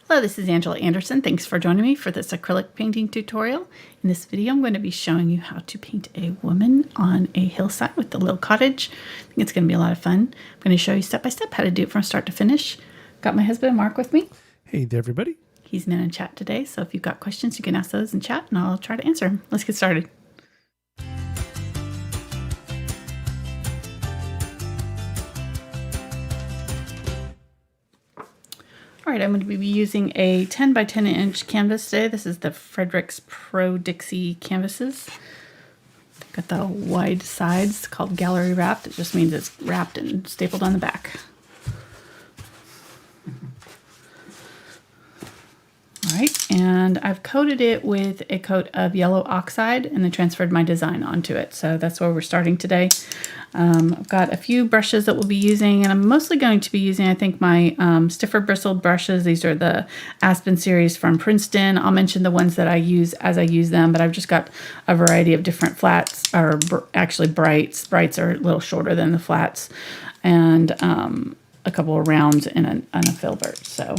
Hello, this is Angela Anderson. Thanks for joining me for this acrylic painting tutorial. In this video, I'm going to be showing you how to paint a woman on a hillside with the little cottage. I think it's going to be a lot of fun. I'm going to show you step by step how to do it from start to finish. Got my husband Mark with me. Hey there, everybody. He's in chat today, so if you've got questions, you can ask those in chat and I'll try to answer them. Let's get started. All right, I'm going to be using a 10 by 10 inch canvas today. This is the Fredrix Pro Dixie canvases. Got the wide sides called gallery wrapped. It just means it's wrapped and stapled on the back. All right, and I've coated it with a coat of yellow oxide and then transferred my design onto it. So that's where we're starting today. I've got a few brushes that we'll be using, and I'm mostly going to be using, I think, my stiffer bristle brushes. These are the Aspen series from Princeton. I'll mention the ones that I use as I use them, but I've just got a variety of different flats, or actually brights. Brights are a little shorter than the flats, and a couple of rounds and a filbert. So,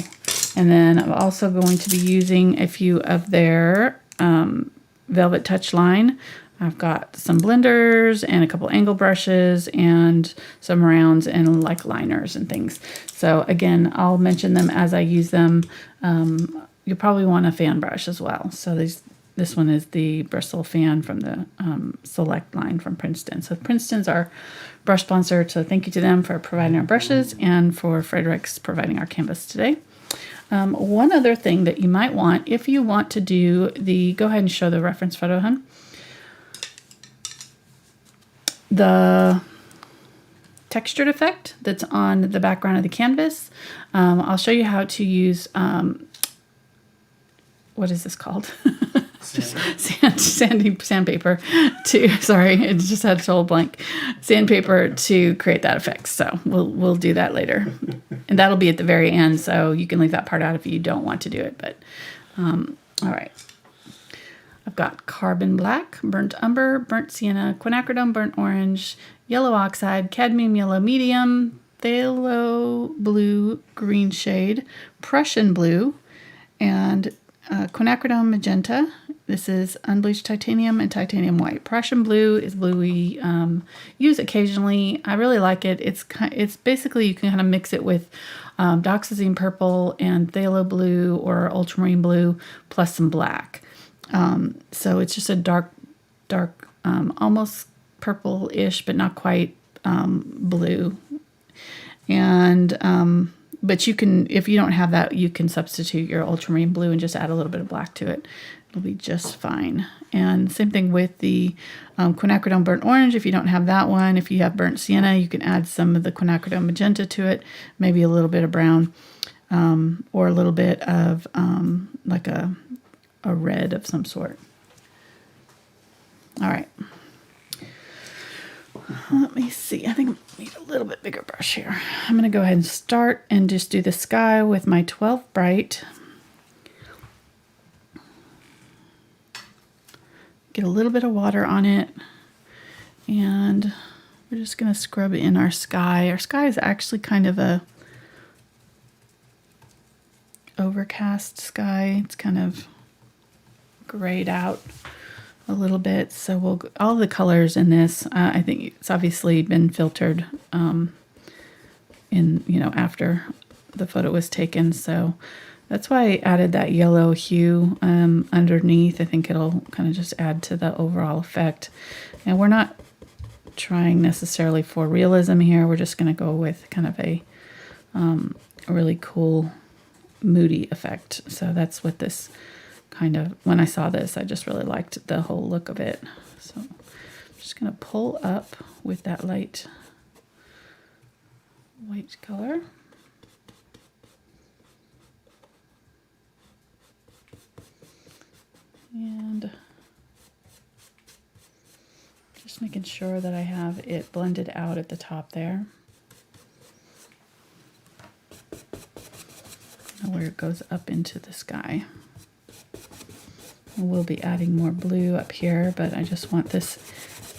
and then I'm also going to be using a few of their VelvetTouch line. I've got some blenders and a couple angle brushes and some rounds and like liners and things. So again, I'll mention them as I use them. You'll probably want a fan brush as well. So this one is the Bristle fan from the Select line from Princeton. So Princeton's our brush sponsor, so thank you to them for providing our brushes and for Fredrix providing our canvas today. One other thing that you might want, if you want to do go ahead and show the reference photo, hon. The textured effect that's on the background of the canvas. I'll show you how to use, what is this called? Sandpaper to, sorry, it just had a total blank. Sandpaper to create that effect. So we'll do that later. And that'll be at the very end, so you can leave that part out if you don't want to do it. But all right. I've got carbon black, burnt umber, burnt sienna, quinacridone burnt orange, yellow oxide, cadmium yellow medium, phthalo blue green shade, Prussian blue, and quinacridone magenta. This is unbleached titanium and titanium white. Prussian blue is blue we use occasionally. I really like it. It's basically, you can kind of mix it with dioxazine purple and phthalo blue or ultramarine blue plus some black. So it's just a dark, almost purple-ish, but not quite blue. And but you can, if you don't have that, you can substitute your ultramarine blue and just add a little bit of black to it. It'll be just fine. And same thing with the quinacridone burnt orange. If you don't have that one, if you have burnt sienna, you can add some of the quinacridone magenta to it, maybe a little bit of brown, or a little bit of like a red of some sort. All right. Let me see. I think I need a little bit bigger brush here. I'm going to go ahead and start and just do the sky with my 12 bright. Get a little bit of water on it. And we're just going to scrub in our sky. Our sky is actually kind of a overcast sky. It's kind of grayed out a little bit, so we'll all the colors in this. I think it's obviously been filtered after the photo was taken, so that's why I added that yellow hue underneath. I think it'll kind of just add to the overall effect. And we're not trying necessarily for realism here. We're just going to go with kind of a really cool, moody effect. So that's what this kind of, when I saw this, I just really liked the whole look of it. So I'm just going to pull up with that light white color. And just making sure that I have it blended out at the top there. Where it goes up into the sky. We'll be adding more blue up here, but I just want this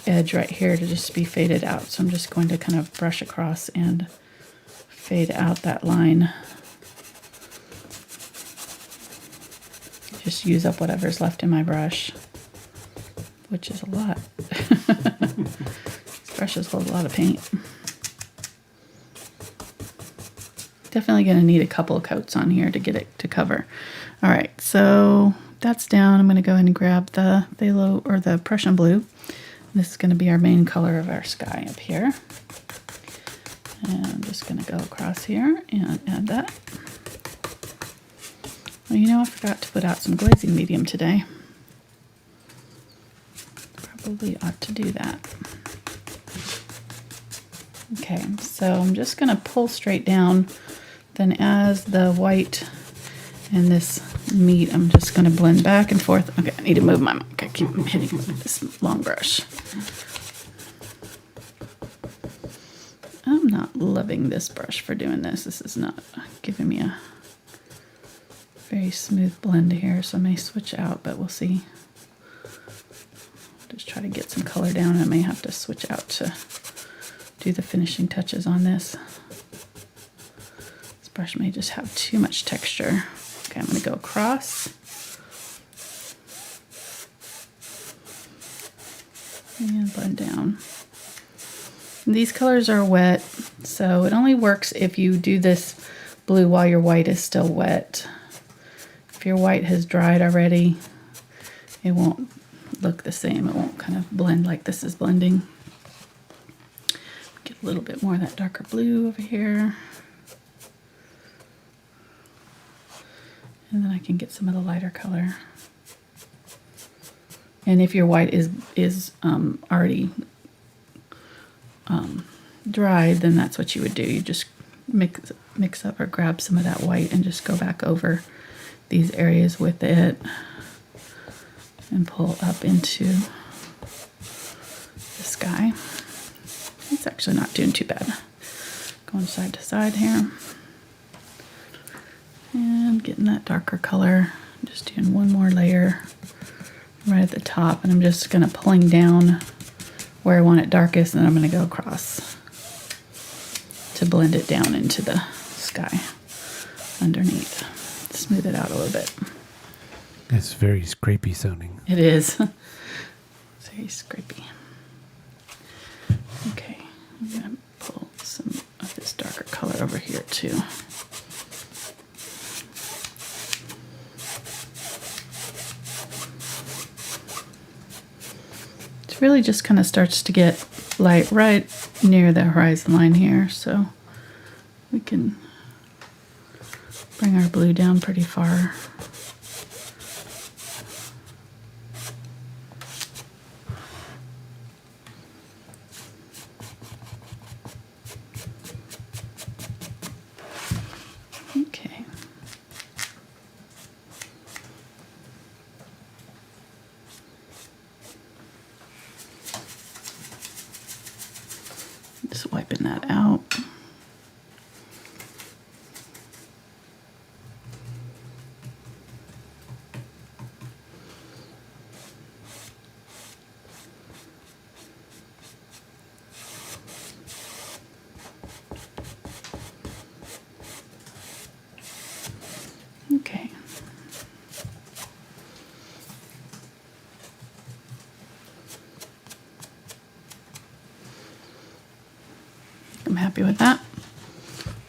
edge right here to just be faded out. So I'm just going to kind of brush across and fade out that line. just use up whatever's left in my brush, which is a lot. This brush has a lot of paint. Definitely going to need a couple of coats on here to get it to cover. All right, so that's down. I'm going to go ahead and grab the Phthalo or the Prussian Blue. This is going to be our main color of our sky up here. And I'm just going to go across here and add that. Well, you know, I forgot to put out some glazing medium today. Probably ought to do that. Okay, so I'm just going to pull straight down. Then as the white and this meet, I'm just going to blend back and forth. Okay, I need to move my mic. I keep hitting with this long brush. I'm not loving this brush for doing this. This is not giving me a very smooth blend here, so I may switch out, but we'll see. Just try to get some color down. I may have to switch out to do the finishing touches on this. This brush may just have too much texture. Okay, I'm going to go across. And blend down. These colors are wet, so it only works if you do this blue while your white is still wet. If your white has dried already, it won't look the same. It won't kind of blend like this is blending. Get a little bit more of that darker blue over here. And then I can get some of the lighter color. And if your white is already dried, then that's what you would do. You just mix up or grab some of that white and just go back over these areas with it and pull up into the sky. It's actually not doing too bad. Going side to side here. And getting that darker color. Just doing one more layer right at the top, and I'm just going to pulling down where I want it darkest, and then I'm going to go across to blend it down into the sky underneath. Smooth it out a little bit. It's very scrapey sounding. It is. It's very scrapey. Okay, I'm going to pull some of this darker color over here too. It really just kind of starts to get light right near the horizon line here, so we can bring our blue down pretty far. Okay. Just wiping that out. Okay. I'm happy with that.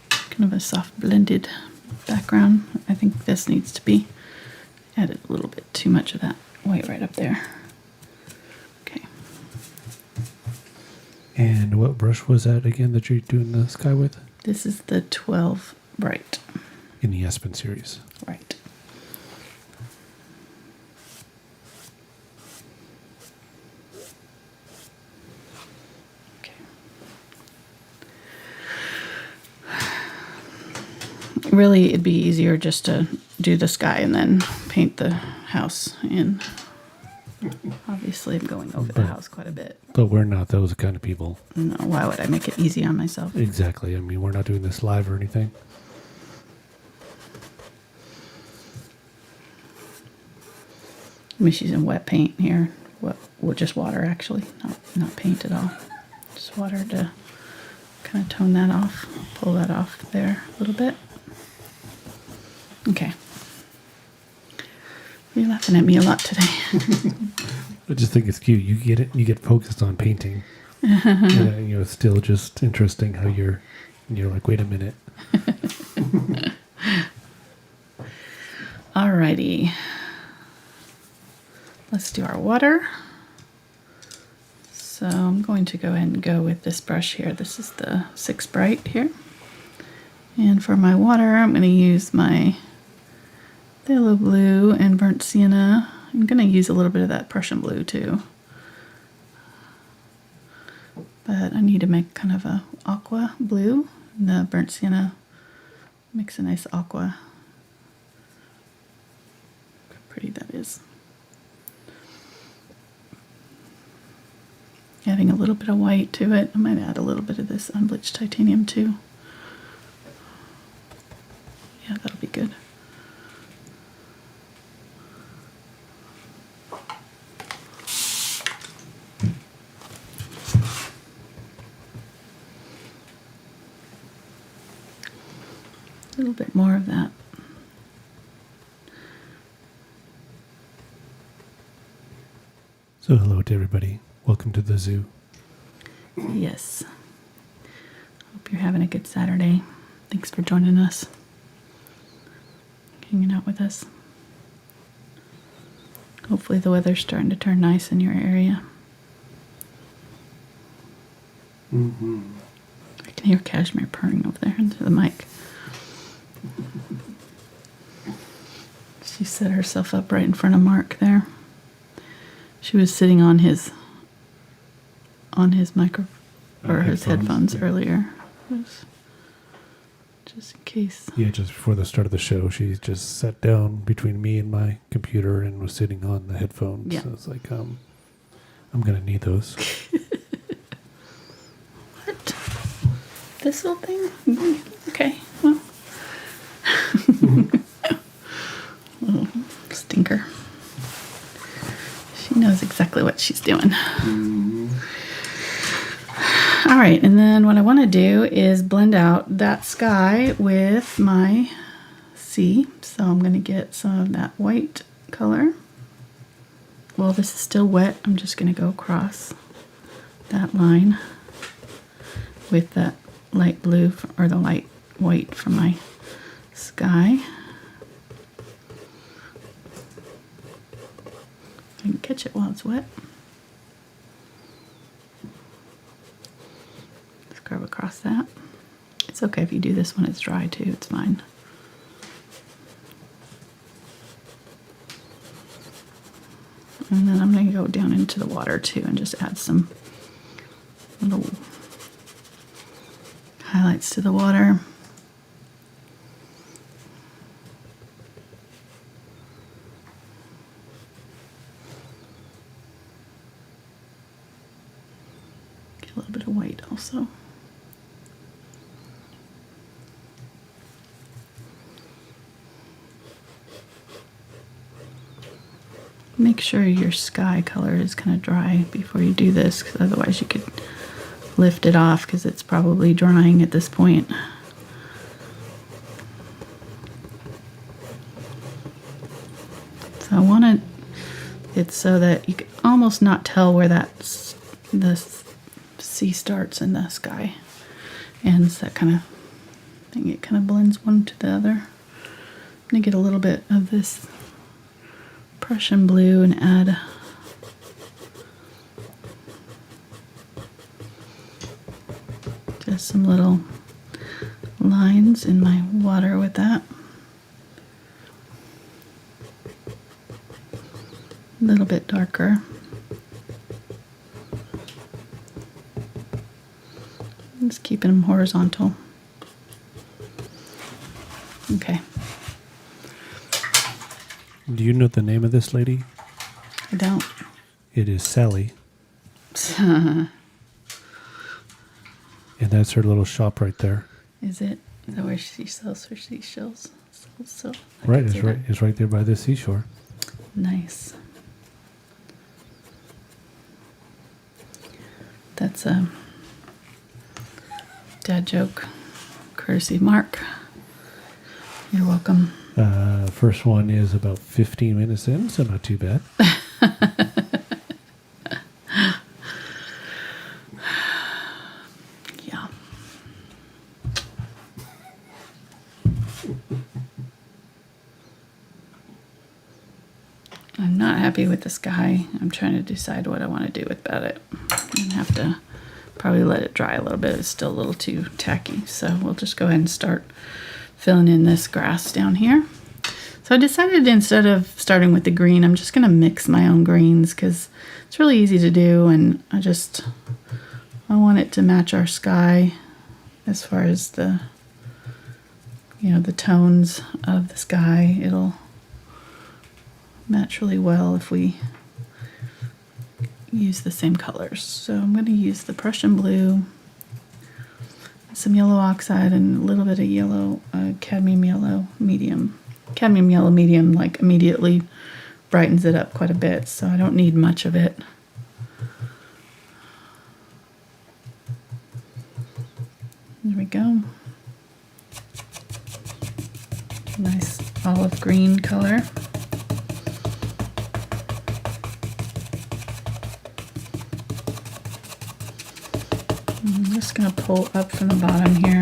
Kind of a soft blended background. I think this needs to be added a little bit too much of that white right up there. Okay. And what brush was that again that you're doing the sky with? This is the 12 Bright. In the Aspen series. Right. Okay. Really, it'd be easier just to do the sky and then paint the house in. Obviously, I'm going over the house quite a bit. But we're not those kind of people. No, why would I make it easy on myself? Exactly. I mean, we're not doing this live or anything. I'm just using wet paint here. Well, just water actually, not paint at all. Just water to kind of tone that off, pull that off there a little bit. Okay. laughing at me a lot today. I just think it's cute. You get it. You get focused on painting. And, it's still just interesting how you're like, wait a minute. Alrighty. Let's do our water. So I'm going to go ahead and go with this brush here. This is the 6 Bright here. And for my water, I'm going to use my Phthalo Blue and Burnt Sienna. I'm going to use a little bit of that Prussian Blue too. But I need to make kind of a aqua blue. And the Burnt Sienna makes a nice aqua. Look how pretty that is. Adding a little bit of white to it. I might add a little bit of this Unbleached Titanium too. Yeah, that'll be good. A little bit more of that. So hello to everybody. Welcome to the zoo. Yes. Hope you're having a good Saturday. Thanks for joining us. Hanging out with us. Hopefully the weather's starting to turn nice in your area. Mm-hmm. I can hear Cashmere purring over there into the mic. She set herself up right in front of Mark there. She was sitting on his micro or his headphones earlier. Just in case. Yeah, just before the start of the show, she just sat down between me and my computer and was sitting on the headphones. Yeah. So it's like, I'm gonna need those. What? This little thing? Okay. Well. Little stinker. She knows exactly what she's doing. All right, and then what I want to do is blend out that sky with my sea. So I'm going to get some of that white color. While this is still wet, I'm just going to go across that line with that light blue or the light white from my sky. I can catch it while it's wet. Scrub across that. It's okay if you do this when it's dry too, it's fine. And then I'm going to go down into the water too and just add some little highlights to the water. Get a little bit of white also. Make sure your sky color is kind of dry before you do this, because otherwise you could lift it off because it's probably drying at this point. So I want it so that you can almost not tell where the sea starts and the sky ends. That kind of thing. It kind of blends one to the other. I'm going to get a little bit of this Prussian Blue and add just some little lines in my water with that. A little bit darker. Just keeping them horizontal. Okay. Do you know the name of this lady? I don't. It is Sally. And that's her little shop right there. Is it? Is that where she sells her seashells? So Right, it's right there by the seashore. Nice. That's a dad joke, courtesy Mark. You're welcome. First one is about 15 minutes in, so not too bad. Yeah. I'm not happy with the sky. I'm trying to decide what I want to do about it. I'm going to have to probably let it dry a little bit. It's still a little too tacky. So we'll just go ahead and start filling in this grass down here. So I decided instead of starting with the green, I'm just going to mix my own greens because it's really easy to do. And I want it to match our sky as far as the, the tones of the sky. It'll match really well if we use the same colors. So I'm going to use the Prussian Blue, some yellow oxide, and a little bit of yellow, cadmium yellow medium. Cadmium yellow medium like immediately brightens it up quite a bit, so I don't need much of it. There we go. Nice olive green color. I'm just going to pull up from the bottom here.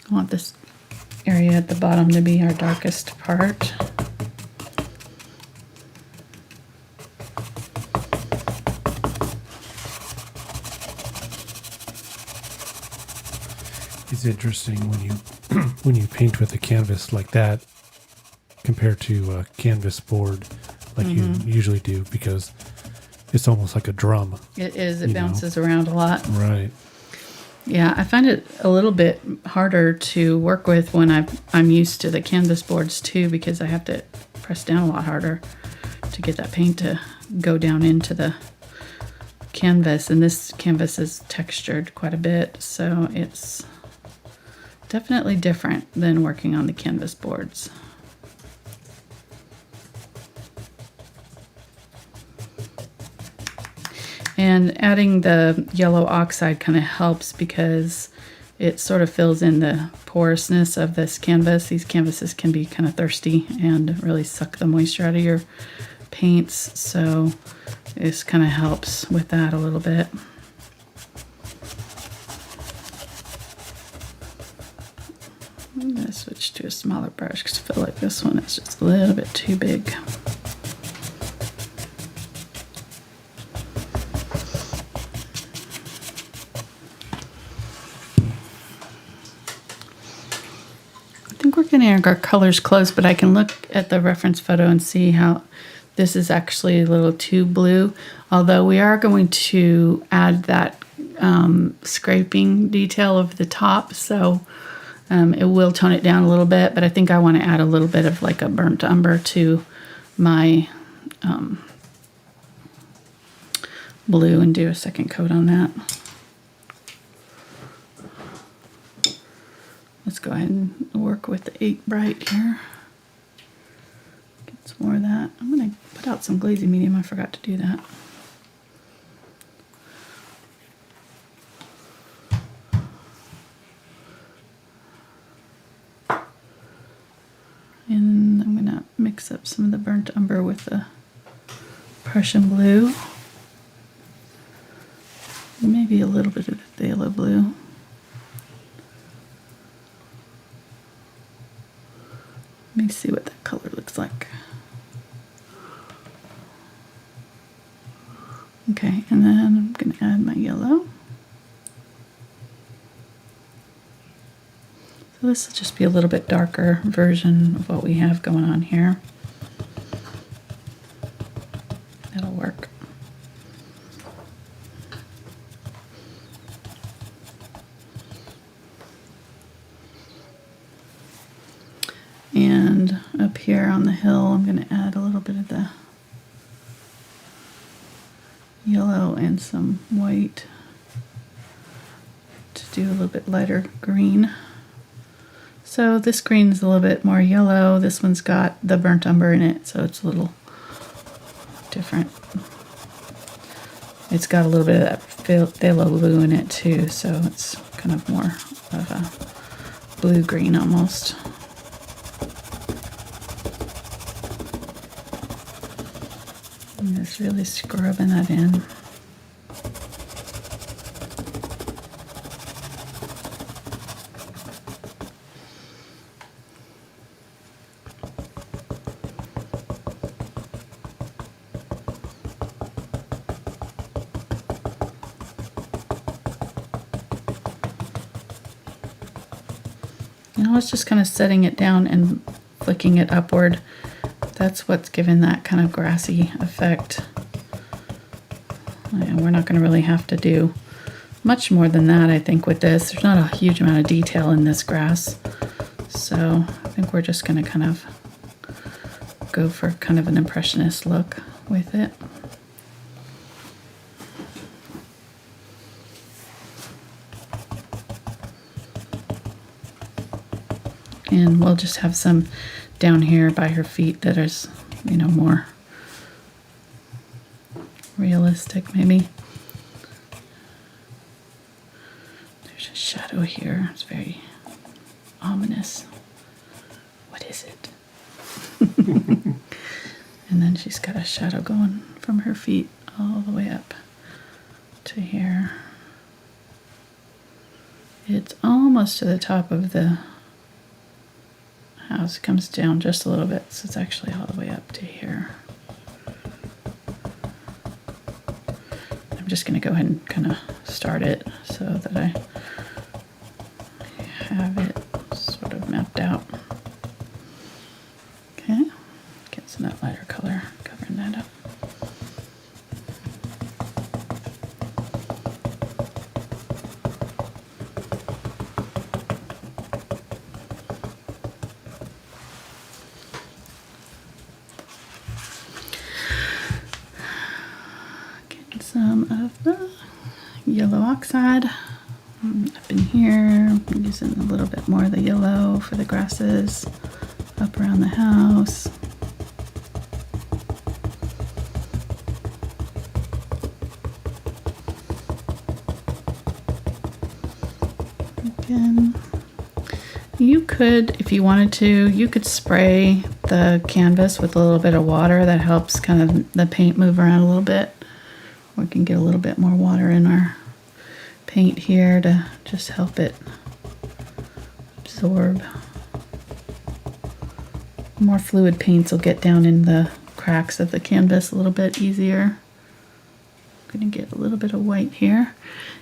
I want this area at the bottom to be our darkest part. It's interesting when you when you paint with a canvas like that compared to a canvas board like you usually do, because it's almost like a drum. It is. It bounces around a lot. Right. Yeah, I find it a little bit harder to work with when I'm used to the canvas boards too, because I have to press down a lot harder to get that paint to go down into the canvas. And this canvas is textured quite a bit, so it's definitely different than working on the canvas boards. And adding the yellow oxide kind of helps because it sort of fills in the porousness of this canvas. These canvases can be kind of thirsty and really suck the moisture out of your paints, so this kind of helps with that a little bit. I'm going to switch to a smaller brush because I feel like this one is just a little bit too big. We're getting our colors close, but I can look at the reference photo and see how this is actually a little too blue, although we are going to add that scraping detail over the top, so it will tone it down a little bit, but I think I want to add a little bit of like a burnt umber to my blue and do a second coat on that. Let's go ahead and work with the 8 bright here. Get some more of that. I'm going to put out some glazy medium. I forgot to do that. And I'm going to mix up some of the burnt umber with the Prussian Blue. Maybe a little bit of the Phthalo Blue. Let me see what that color looks like. Okay, and then I'm going to add my yellow. So this will just be a little bit darker version of what we have going on here. That'll work. And up here on the hill, I'm going to add a little bit of the yellow and some white to do a little bit lighter green. So this green is a little bit more yellow. This one's got the burnt umber in it, so it's a little different. It's got a little bit of that phthalo blue in it too, so it's kind of more of a blue-green almost. I'm just really scrubbing that in. And I was just kind of setting it down and flicking it upward. That's what's given that kind of grassy effect. And we're not going to really have to do much more than that, I think, with this. There's not a huge amount of detail in this grass. So I think we're just going to kind of go for kind of an impressionist look with it. And we'll just have some down here by her feet that is, you know, more realistic maybe. There's a shadow here. It's very ominous. What is it? And then she's got a shadow going from her feet all the way up to here. It's almost to the top of the house. It comes down just a little bit, so it's actually all the way up to here. I'm just going to go ahead and kind of start it so that I have it sort of mapped out. Okay, get some of that lighter color covering that up. Some of the yellow oxide up in here. I'm using a little bit more of the yellow for the grasses up around the house. Again, you could, if you wanted to, you could spray the canvas with a little bit of water. That helps kind of the paint move around a little bit. We can get a little bit more water in our paint here to just help it absorb. More fluid paints will get down in the cracks of the canvas a little bit easier. I'm going to get a little bit of white here.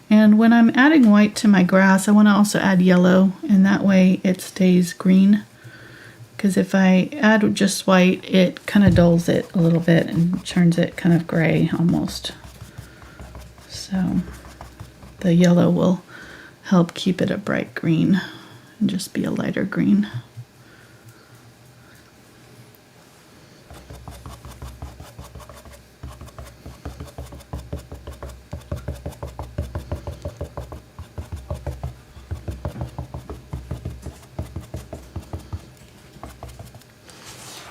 And when I'm adding white to my grass, I want to also add yellow, and that way it stays green. Because if I add just white, it kind of dulls it a little bit and turns it kind of gray almost. So the yellow will help keep it a bright green and just be a lighter green.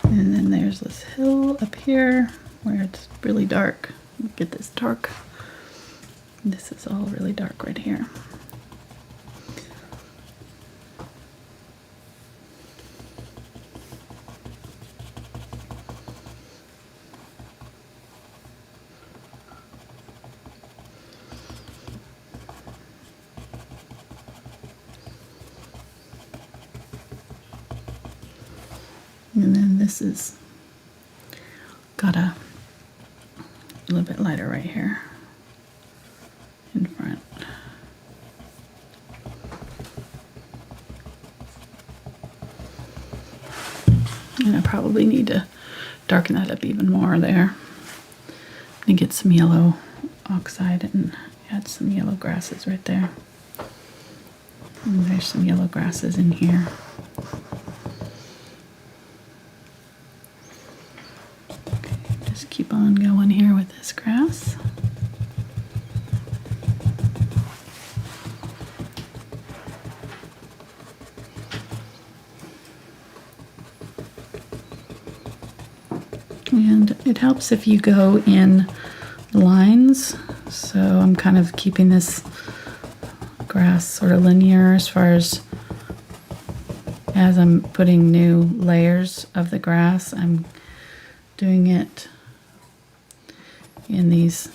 And then there's this hill up here where it's really dark. Get this dark. This is all really dark right here. And then this is got a little bit lighter right here in front. And I probably need to darken that up even more there. And get some yellow oxide and add some yellow grasses right there. And there's some yellow grasses in here. Just keep on going here with this grass. And it helps if you go in lines. So I'm kind of keeping this grass sort of linear as far as I'm putting new layers of the grass. I'm doing it in these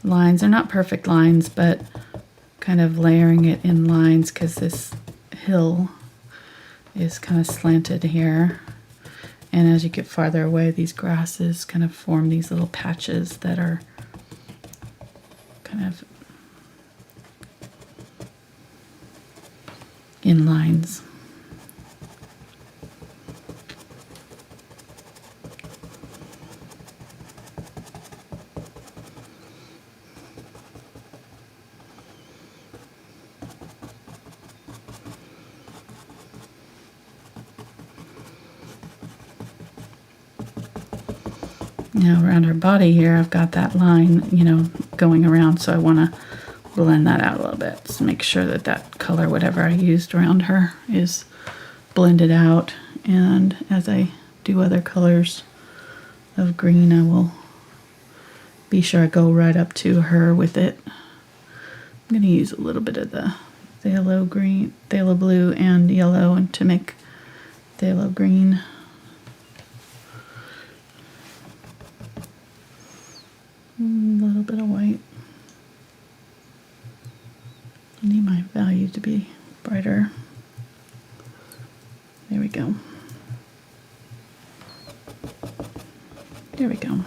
lines. They're not perfect lines, but kind of layering it in lines because this hill is kind of slanted here. And as you get farther away, these grasses kind of form these little patches that are kind of in lines. Now around her body here, I've got that line, you know, going around, so I want to blend that out a little bit to make sure that that color, whatever I used around her, is blended out. And as I do other colors of green, I will be sure I go right up to her with it. I'm going to use a little bit of the phthalo green, phthalo blue and yellow and to make phthalo green. A little bit of white. I need my value to be brighter. There we go. There we go.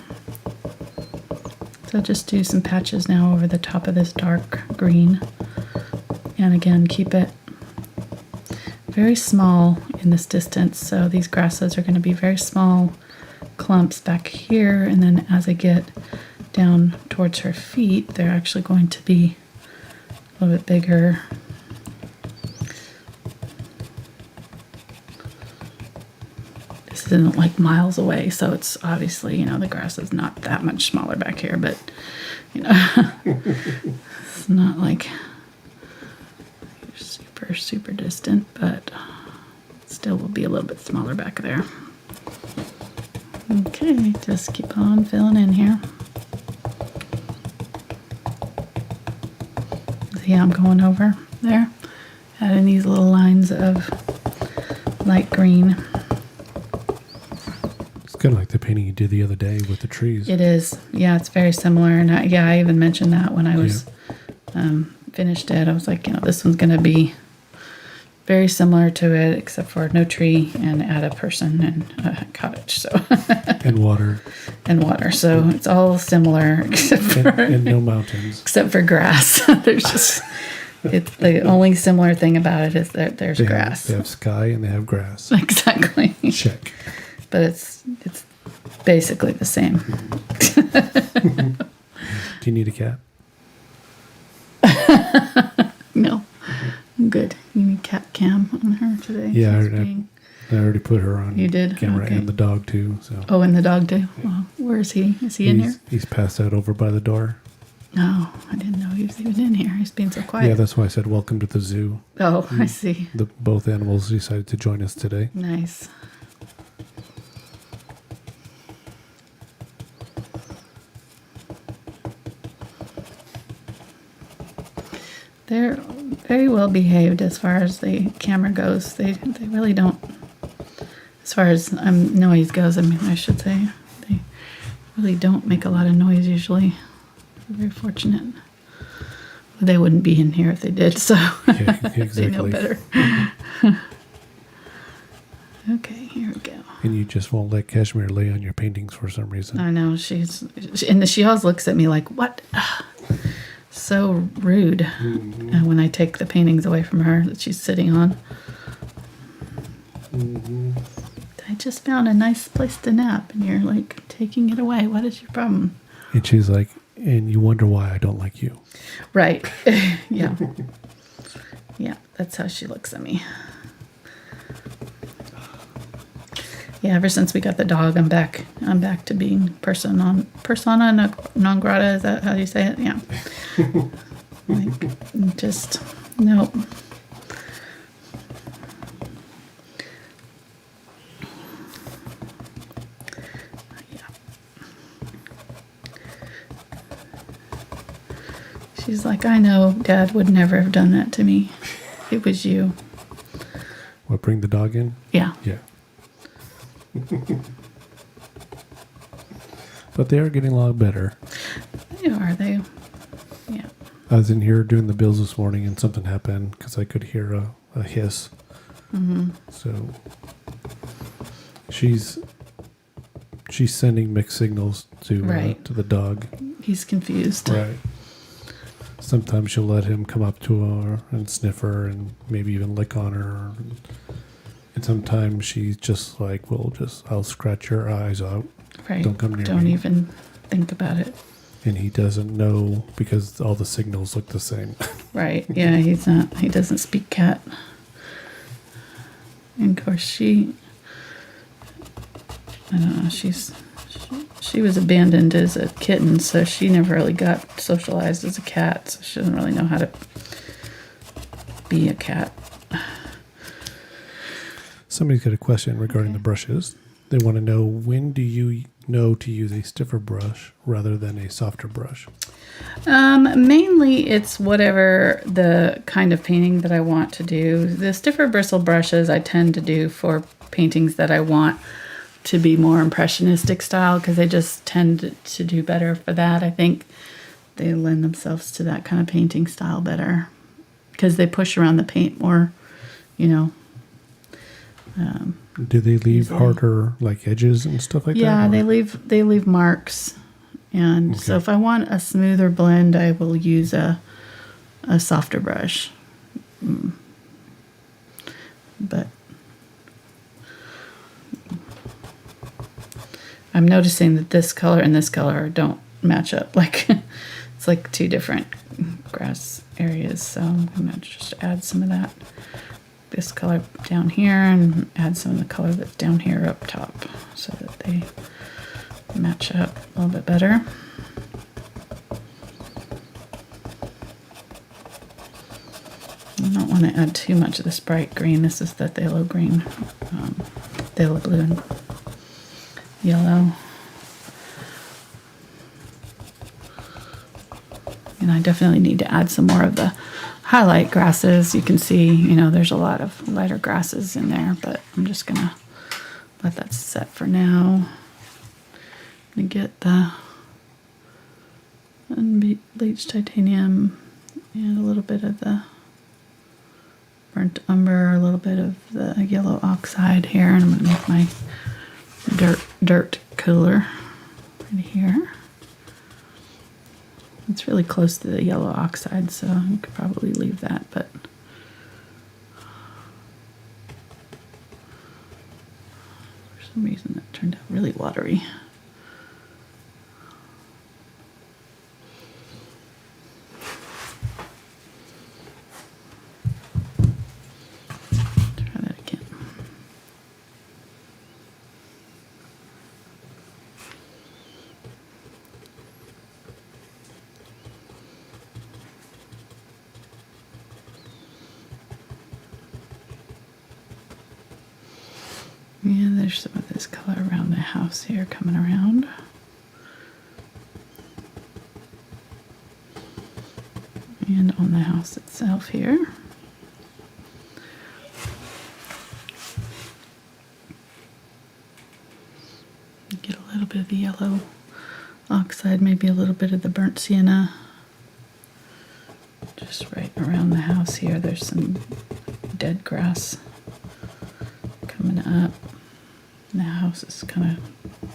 So just do some patches now over the top of this dark green. And again, keep it very small in this distance. So these grasses are going to be very small clumps back here. And then as I get down towards her feet, they're actually going to be a little bit bigger. This isn't like miles away, so it's obviously, you know, the grass is not that much smaller back here, but, you know, it's not like super, super distant, but still will be a little bit smaller back there. Okay, just keep on filling in here. Yeah, I'm going over there, adding these little lines of light green. It's kind of like the painting you did the other day with the trees. It is. Yeah, it's very similar. And I even mentioned that when I was finished it. I was like, you know, this one's going to be very similar to it, except for no tree and add a person and a cottage. So And water. And water. So it's all similar except for and no mountains. Except for grass. There's just it's the only similar thing about it is that there's grass. They have sky and they have grass. Exactly. Check. But it's basically the same. Do you need a cat? No. I'm good. You need cat cam on her today. Yeah, I already put her on You did? camera Okay. and the dog too. So. Oh, and the dog too? Well, where is he? Is he in here? He's passed out over by the door. Oh, I didn't know he was even in here. He's being so quiet. Yeah, that's why I said welcome to the zoo. Oh, I see. Both animals decided to join us today. Nice. They're very well behaved as far as the camera goes. They really don't, as far as noise goes, I mean, I should say, they really don't make a lot of noise usually. They're very fortunate. They wouldn't be in here if they did, so Yeah, exactly. they know better. Okay, here we go. And you just won't let Kashmir lay on your paintings for some reason. I know, she always looks at me like, what? So rude. Mm-hmm. When I take the paintings away from her that she's sitting on. Mm-hmm. I just found a nice place to nap and you're like taking it away. What is your problem? And she's like, and you wonder why I don't like you. Right. Yeah. Yeah, that's how she looks at me. Yeah, ever since we got the dog, I'm back to being persona non grata. Is that how you say it? Yeah. Like, just nope. Yeah. She's like, I know Dad would never have done that to me. It was you. What, bring the dog in? Yeah. Yeah. But they are getting a lot better. They are. Yeah. I was in here doing the bills this morning and something happened because I could hear a hiss. Mm-hmm. So she's sending mixed signals to the dog. He's confused. Right. Sometimes she'll let him come up to her and sniff her and maybe even lick on her. And sometimes she's just like, I'll scratch your eyes out. Right. Don't come near me. Don't even think about it. And he doesn't know because all the signals look the same. Right. Yeah, he doesn't speak cat. And of course I don't know, she was abandoned as a kitten, so she never really got socialized as a cat, so she doesn't really know how to be a cat. Somebody's got a question regarding the brushes. They want to know, when do you know to use a stiffer brush rather than a softer brush? Mainly it's whatever the kind of painting that I want to do. The stiffer bristle brushes I tend to do for paintings that I want to be more impressionistic style, because they just tend to do better for that. I think they lend themselves to that kind of painting style better because they push around the paint more, Do they leave easily. harder like edges and stuff like that? Yeah, or- they leave marks. And so if I want a smoother blend, I will use a softer brush. But I'm noticing that this color and this color don't match up. Like it's like two different grass areas. So I'm going to just add some of that. This color down here and add some of the color that's down here up top so that they match up a little bit better. I don't want to add too much of this bright green. This is the phthalo green, phthalo blue and yellow. And I definitely need to add some more of the highlight grasses. You can see, there's a lot of lighter grasses in there, but I'm just going to let that set for now. And get the Unbleached Titanium and a little bit of the burnt umber, a little bit of the yellow oxide here, and I'm going to make my dirt cooler right here. It's really close to the yellow oxide, so you could probably leave that, but for some reason that turned out really watery. Try that again. Yeah, there's some of this color around the house here coming around. And on the house itself here. Get a little bit of the yellow oxide, maybe a little bit of the burnt sienna. Just right around the house here, there's some dead grass coming up. And the house is kind of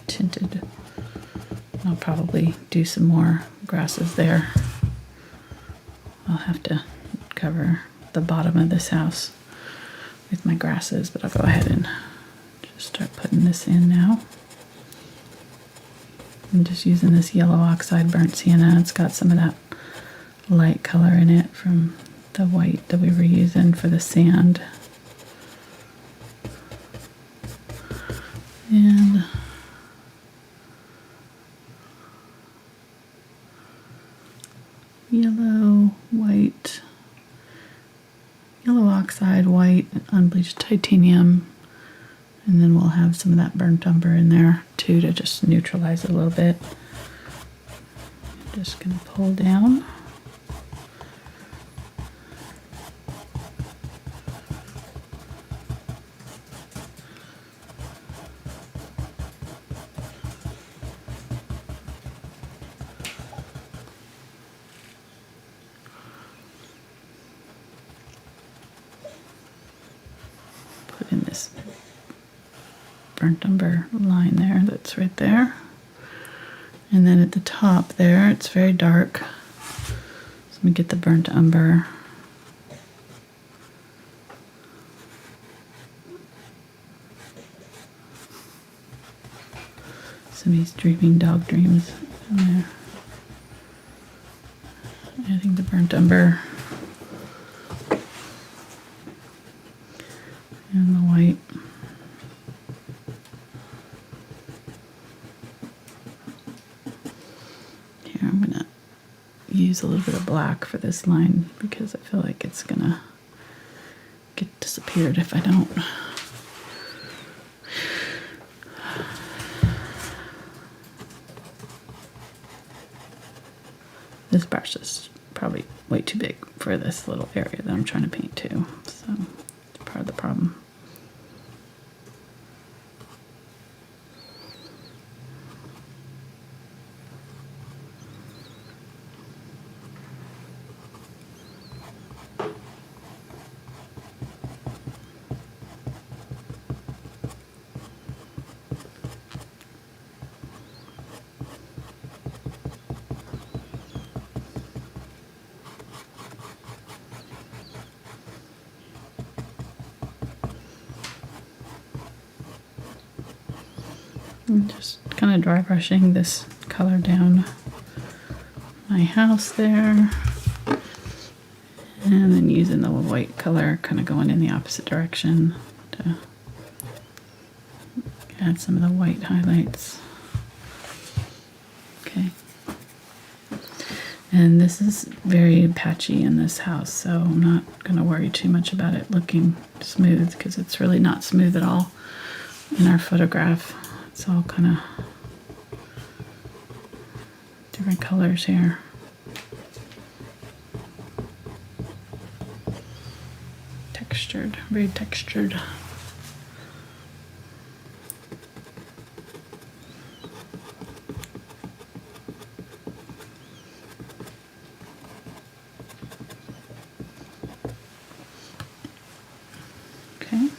tinted. I'll probably do some more grasses there. I'll have to cover the bottom of this house with my grasses, but I'll go ahead and just start putting this in now. I'm just using this yellow oxide burnt sienna. It's got some of that light color in it from the white that we were using for the sand. And yellow, white, yellow oxide, white, and unbleached titanium. And then we'll have some of that burnt umber in there too to just neutralize it a little bit. I'm just going to pull down. burnt umber line there that's right there. And then at the top there, it's very dark. So let me get the burnt umber. Some of these dreaming dog dreams in there. Adding the burnt umber. And the white. Here I'm gonna use a little bit of black for this line because I feel like it's gonna get disappeared if I don't. This brush is probably way too big for this little area that I'm trying to paint too, so it's part of the problem. I'm just kind of dry brushing this color down my house there, and then using the white color kind of going in the opposite direction to add some of the white highlights. Okay, and this is very patchy in this house, so I'm not going to worry too much about it looking smooth because it's really not smooth at all in our photograph. It's all kind of different colors here. Textured, very textured. Okay.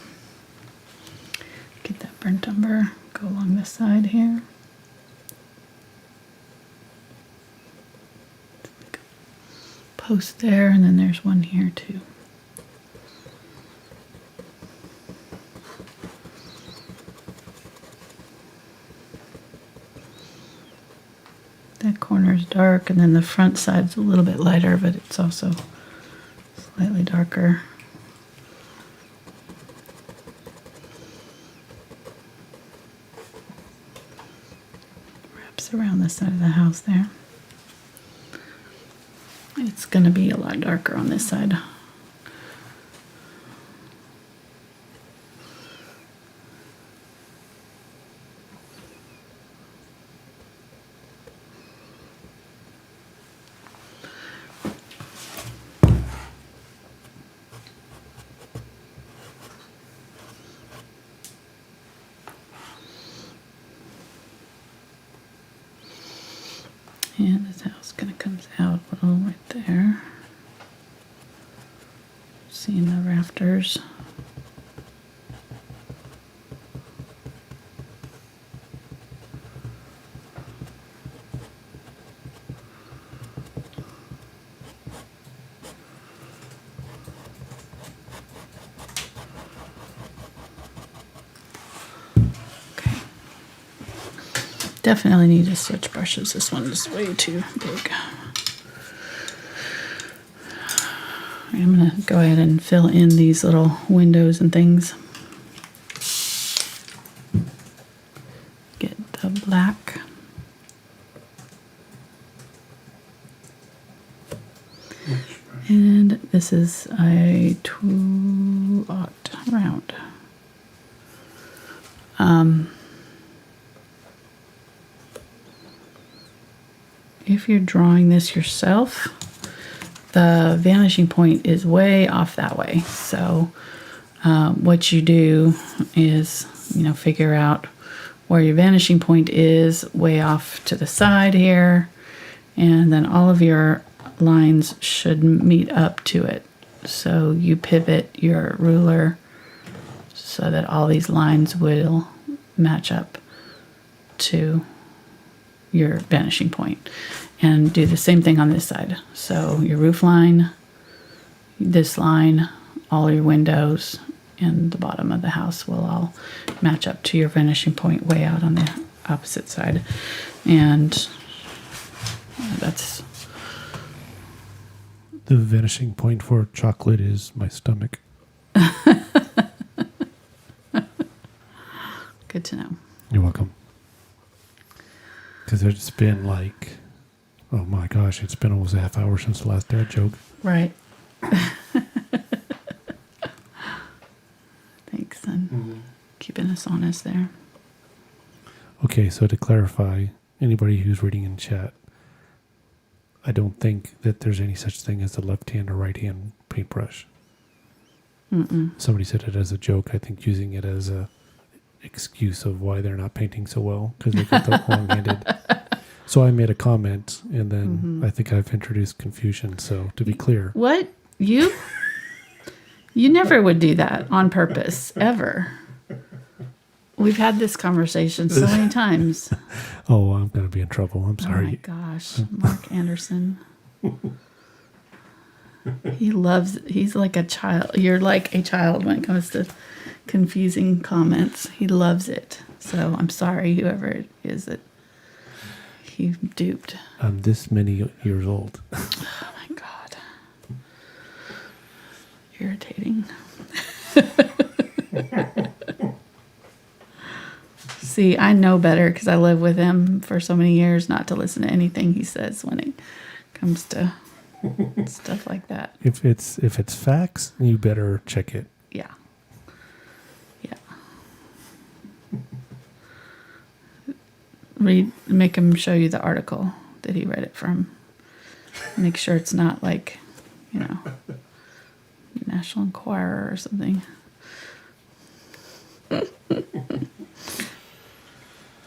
Get that burnt umber. Go along this side here. Post there, and then there's one here too. That corner is dark, and then the front side's a little bit lighter, but it's also slightly darker. Around the side of the house there. It's going to be a lot darker on this side. And this house kind of comes out a little right there. Seeing the rafters. Definitely need to switch brushes. This one is way too big. I'm going to go ahead and fill in these little windows and things. Get the black. And this is a 2/0 round. If you're drawing this yourself, the vanishing point is way off that way. So what you do is, figure out where your vanishing point is way off to the side here, and then all of your lines should meet up to it. So you pivot your ruler so that all these lines will match up to your vanishing point. And do the same thing on this side. So your roof line, this line, all your windows, and the bottom of the house will all match up to your vanishing point way out on the opposite side. And that's... The vanishing point for chocolate is my stomach. Good to know. You're welcome. Because it's been like, oh my gosh, it's been almost a half hour since the last dad joke. Right. Thanks, son. Keeping us honest there. Okay, so to clarify, anybody who's reading in chat, I don't think that there's any such thing as a left hand or right hand paintbrush. Somebody said it as a joke. I think using it as a excuse of why they're not painting so well because they got the long-handed. So I made a comment, and then I think I've introduced confusion. So to be clear, What? You never would do that on purpose, ever. We've had this conversation so many times. oh, I'm going to be in trouble. I'm Oh my sorry. gosh, Mark Anderson. He's like a child. You're like a child when it comes to confusing comments. He loves it. So I'm sorry, whoever it is that he duped. I'm this many years old. Oh my God. Irritating. See, I know better because I live with him for so many years not to listen to anything he says when it comes to stuff like that. If it's facts, you better check it. Yeah. Yeah. Make him show you the article that he read it from. Make sure it's not like, National Enquirer or something.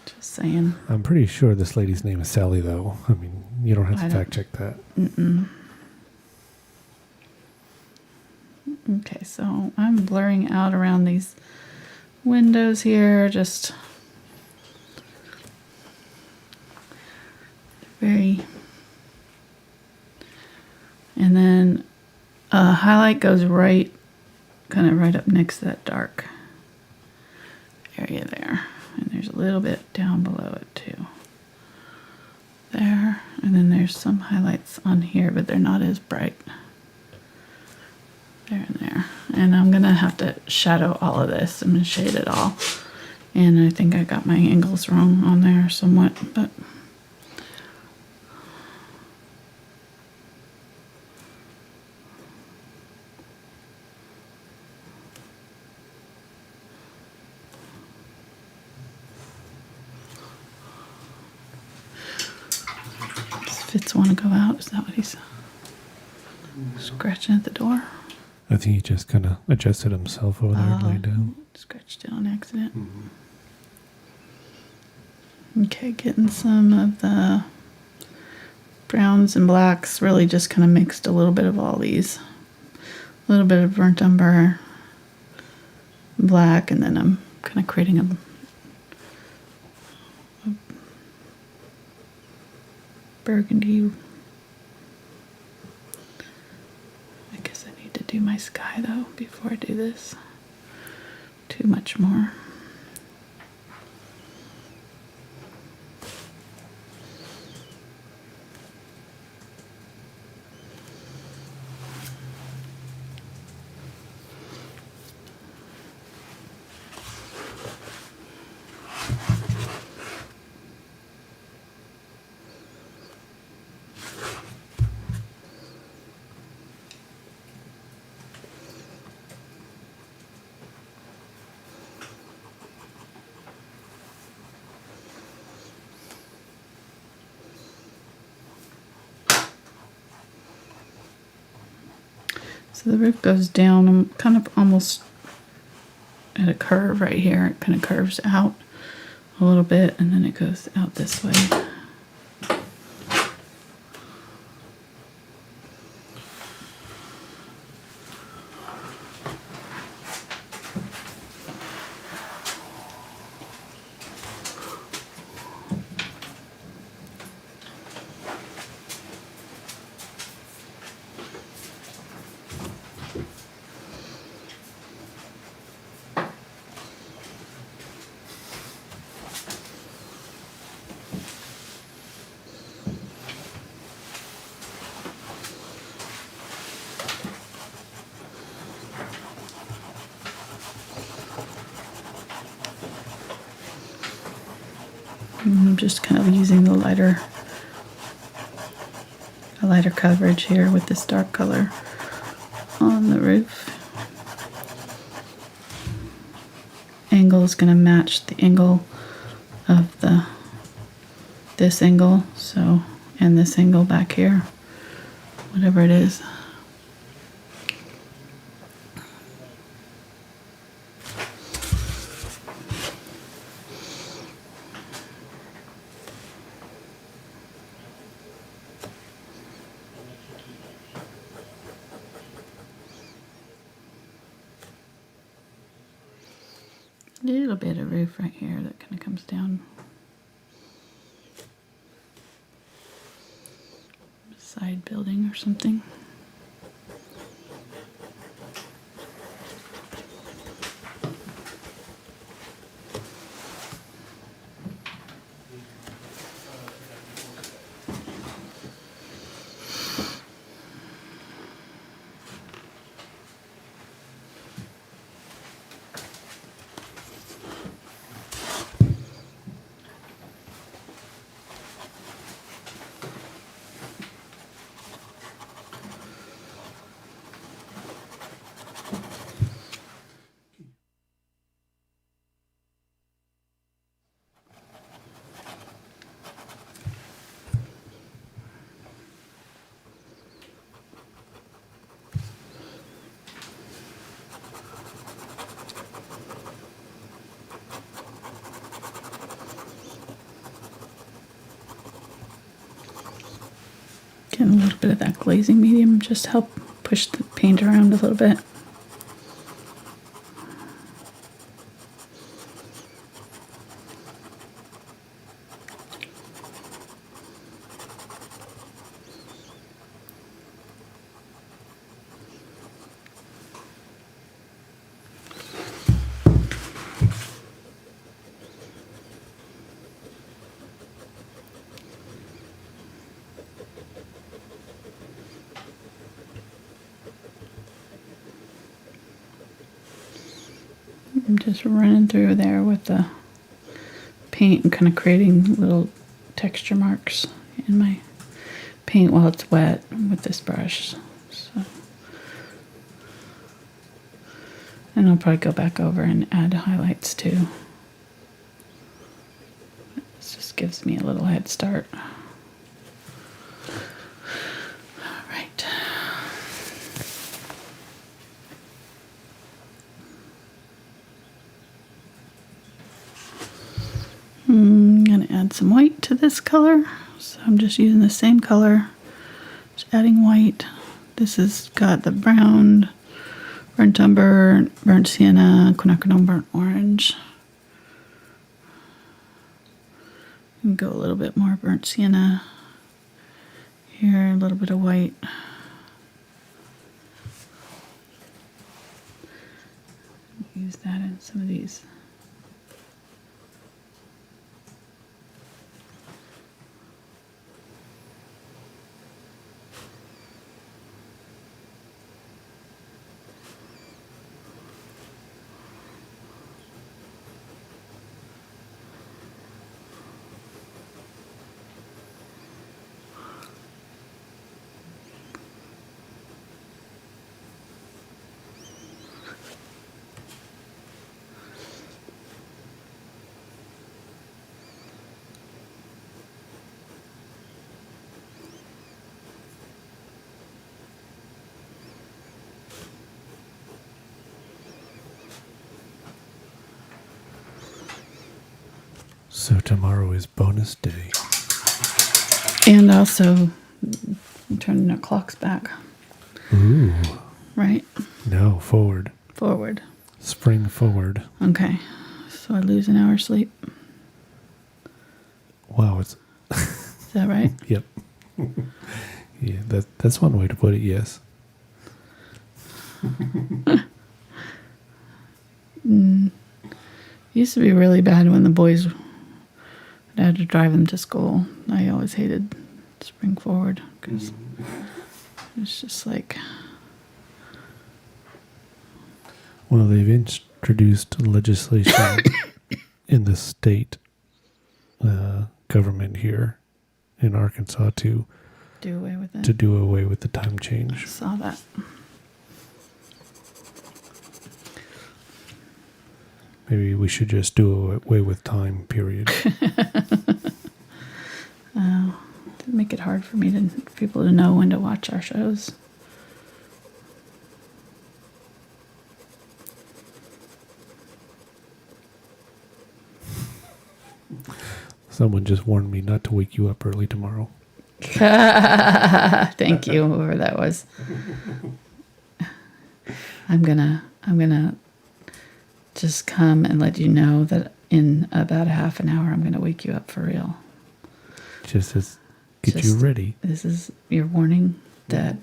Just saying. I'm pretty sure this lady's name is Sally, though. I mean, you don't have to fact check that. Okay, so I'm blurring out around these windows here, just very, and then highlight goes kind of right up next to that dark area there, and there's a little bit down below it too. There, and then there's some highlights on here, but they're not as bright. There and there. And I'm going to have to shadow all of this. I'm going to shade it all. And I think I got my angles wrong on there somewhat, but does Fitz want to go out? Is that what he's scratching at the door? I think he just kind of adjusted himself over there and laid down. Scratched it on accident. Okay, getting some of the browns and blacks, really just kind of mixed a little bit of all these. A little bit of burnt umber, black, and then I'm kind of creating a burgundy. I guess I need to do my sky though before I do this. Too much more. So the roof goes down. I'm kind of almost at a curve right here. It kind of curves out a little bit, and then it goes out this way. just kind of using the lighter coverage here with this dark color on the roof. Angle is going to match the angle of this angle, so, and this angle back here, whatever it is. A little bit of roof right here that kind of comes down. Side building or something. Getting a little bit of that glazing medium, just help push the paint around a little bit. I'm just running through there with the paint and kind of creating little texture marks in my paint while it's wet with this brush. So, and I'll probably go back over and add highlights too. This just gives me a little head start. I'm going to add some white to this color. So I'm just using the same color, just adding white. This has got the brown, burnt umber, burnt sienna, quinacridone burnt orange. And go a little bit more burnt sienna. Here, a little bit of white. Use that in some of these. So tomorrow is bonus day. And also, I'm turning the clocks back. Ooh. Right? No, forward. Forward. Spring forward. Okay. So I lose an hour's sleep. Wow, it's... Is that right? Yep. Yeah, that's one way to put it, yes. Used to be really bad when the boys I had to drive them to school. I always hated spring forward because it's just like... Well, they've introduced legislation in the state government here in Arkansas to Do away with it. do away with the time I change. saw that. Maybe we should just do away with time, period. Make it hard for me to people to know when to watch our shows. Someone just warned me not to wake you up early tomorrow. Thank you, whoever that was. I'm gonna just come and let you know that in about a half an hour I'm gonna wake you up for real. Just as get you ready. This is your warning that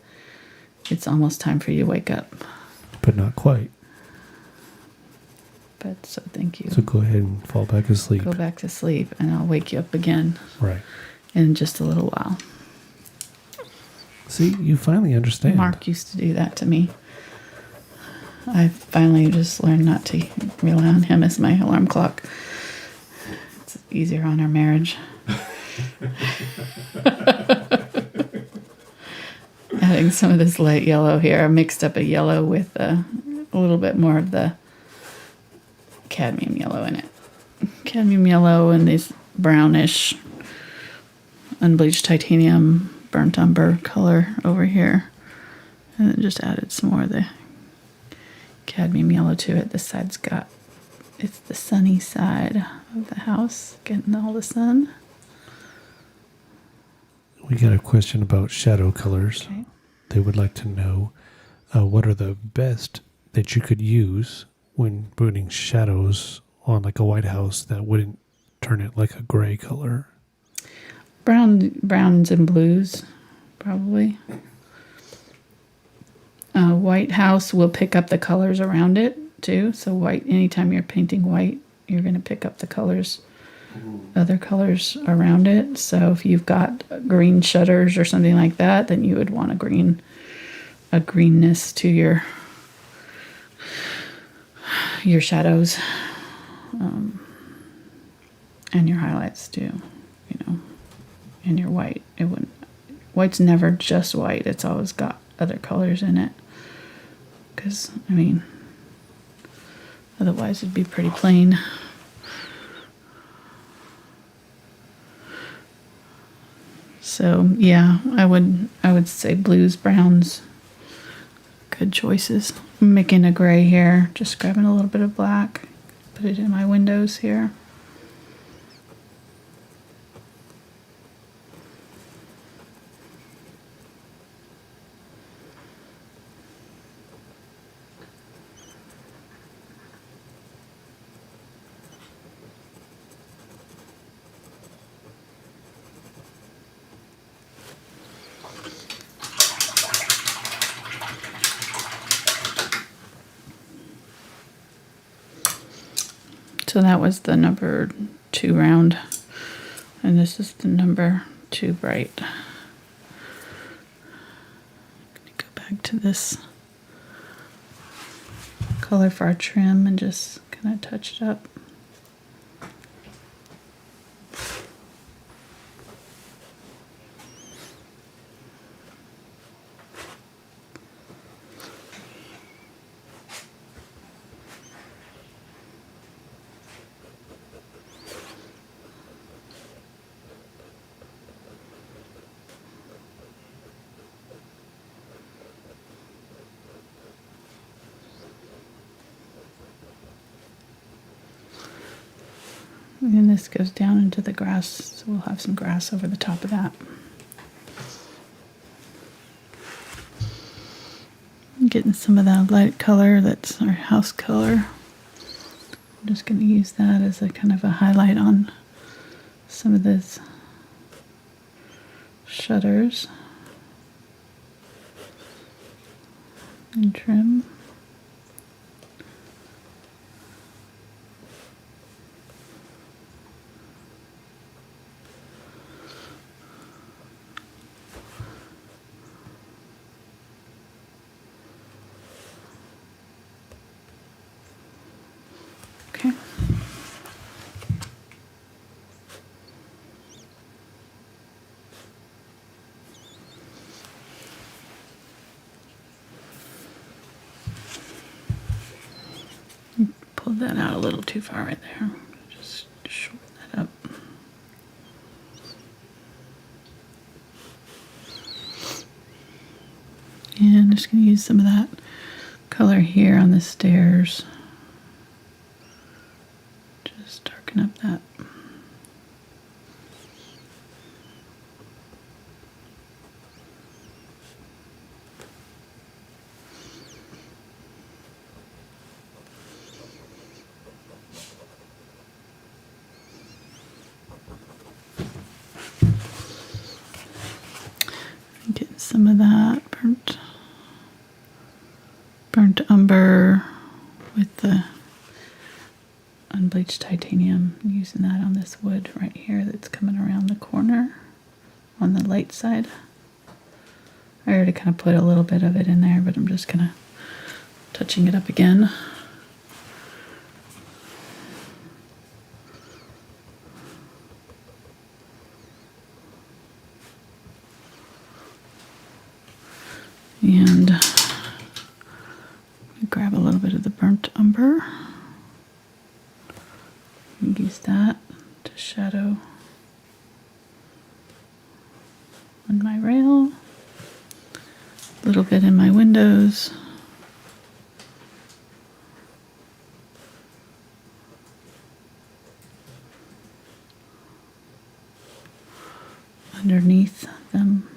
it's almost time for you to wake up. But not quite. But so thank you. So go ahead and fall back asleep. Go back to sleep and I'll wake you up again Right. in just a little while. See, you finally understand. Mark used to do that to me. I finally just learned not to rely on him as my alarm clock. It's easier on our marriage. Adding some of this light yellow here. I mixed up a yellow with a little bit more of the cadmium yellow in it. Cadmium yellow and these brownish unbleached titanium burnt umber color over here. And then just added some more of the cadmium yellow to it. This side's got, it's the sunny side of the house, getting all the sun. We got a question about shadow colors. Okay. They would like to know what are the best that you could use when putting shadows on like a white house that wouldn't turn it like a gray color. Browns and blues, probably. White house will pick up the colors around it too. So white, anytime you're painting white, you're going to pick up the colors, other colors around it. So if you've got green shutters or something like that, then you would want a greenness to your shadows, and your highlights too, and your white. White's never just white. It's always got other colors in it. Because, otherwise it'd be pretty plain. So, yeah, I would say blues, browns, good choices. I'm making a gray here, just grabbing a little bit of black, put it in my windows here. So that was the number 2 round, and this is the number 2 bright. I'm gonna go back to this color for our trim and just kind of touch it up. And this goes down into the grass, so we'll have some grass over the top of that. I'm getting some of that light color, that's our house color. I'm just going to use that as a kind of a highlight on some of those shutters and trim. that out a little too far right there. Just shorten that up. And I'm just going to use some of that color here on the stairs. Just darken up that. Get some of that burnt umber with the unbleached titanium. I'm using that on this wood right here that's coming around the corner on the light side. I already kind of put a little bit of it in there, but I'm just kind of touching it up again. And grab a little bit of the burnt umber and use that to shadow on my rail, a little bit in my windows. Underneath them.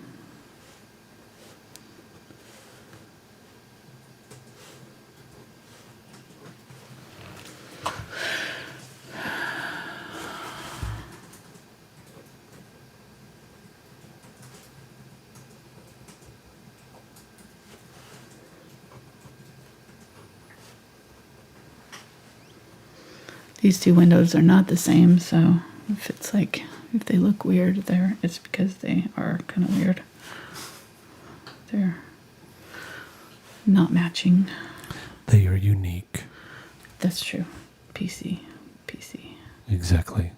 These two windows are not the same, so if they look weird there, it's because they are kind of weird. They're not matching. They are unique. That's true. PC. Exactly.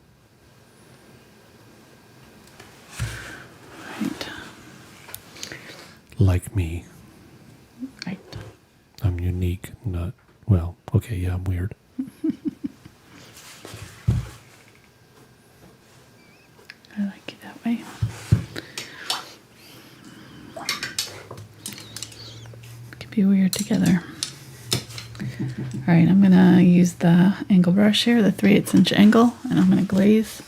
Right. Like me. Right. I'm unique, not, well, okay, yeah, I'm weird. I like it that way. Could be weird together. All right, I'm gonna use the angle brush here, the 3/8 inch angle, and I'm gonna glaze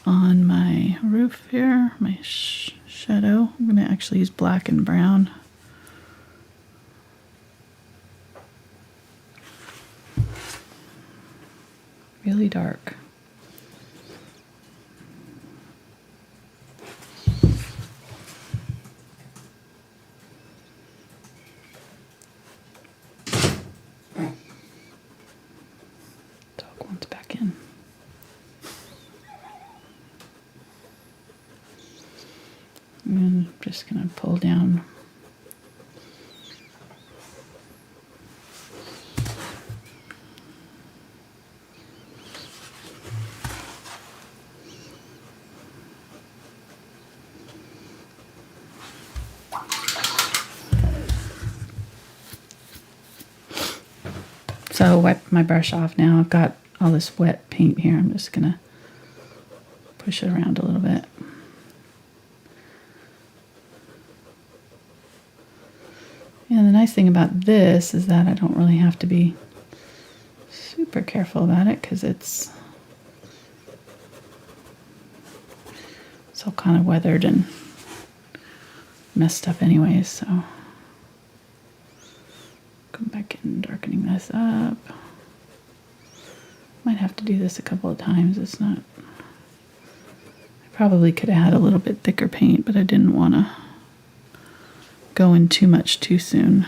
on my roof here, my shadow. I'm gonna actually use black and brown. Really dark. And I'm just going to pull down So wipe my brush off now. I've got all this wet paint here. I'm just going to push it around a little bit. And the nice thing about this is that I don't really have to be super careful about it because it's all kind of weathered and messed up anyways, so come back in darkening this up. Might have to do this a couple of times. It's not, I probably could have had a little bit thicker paint, but I didn't want to go in too much too soon.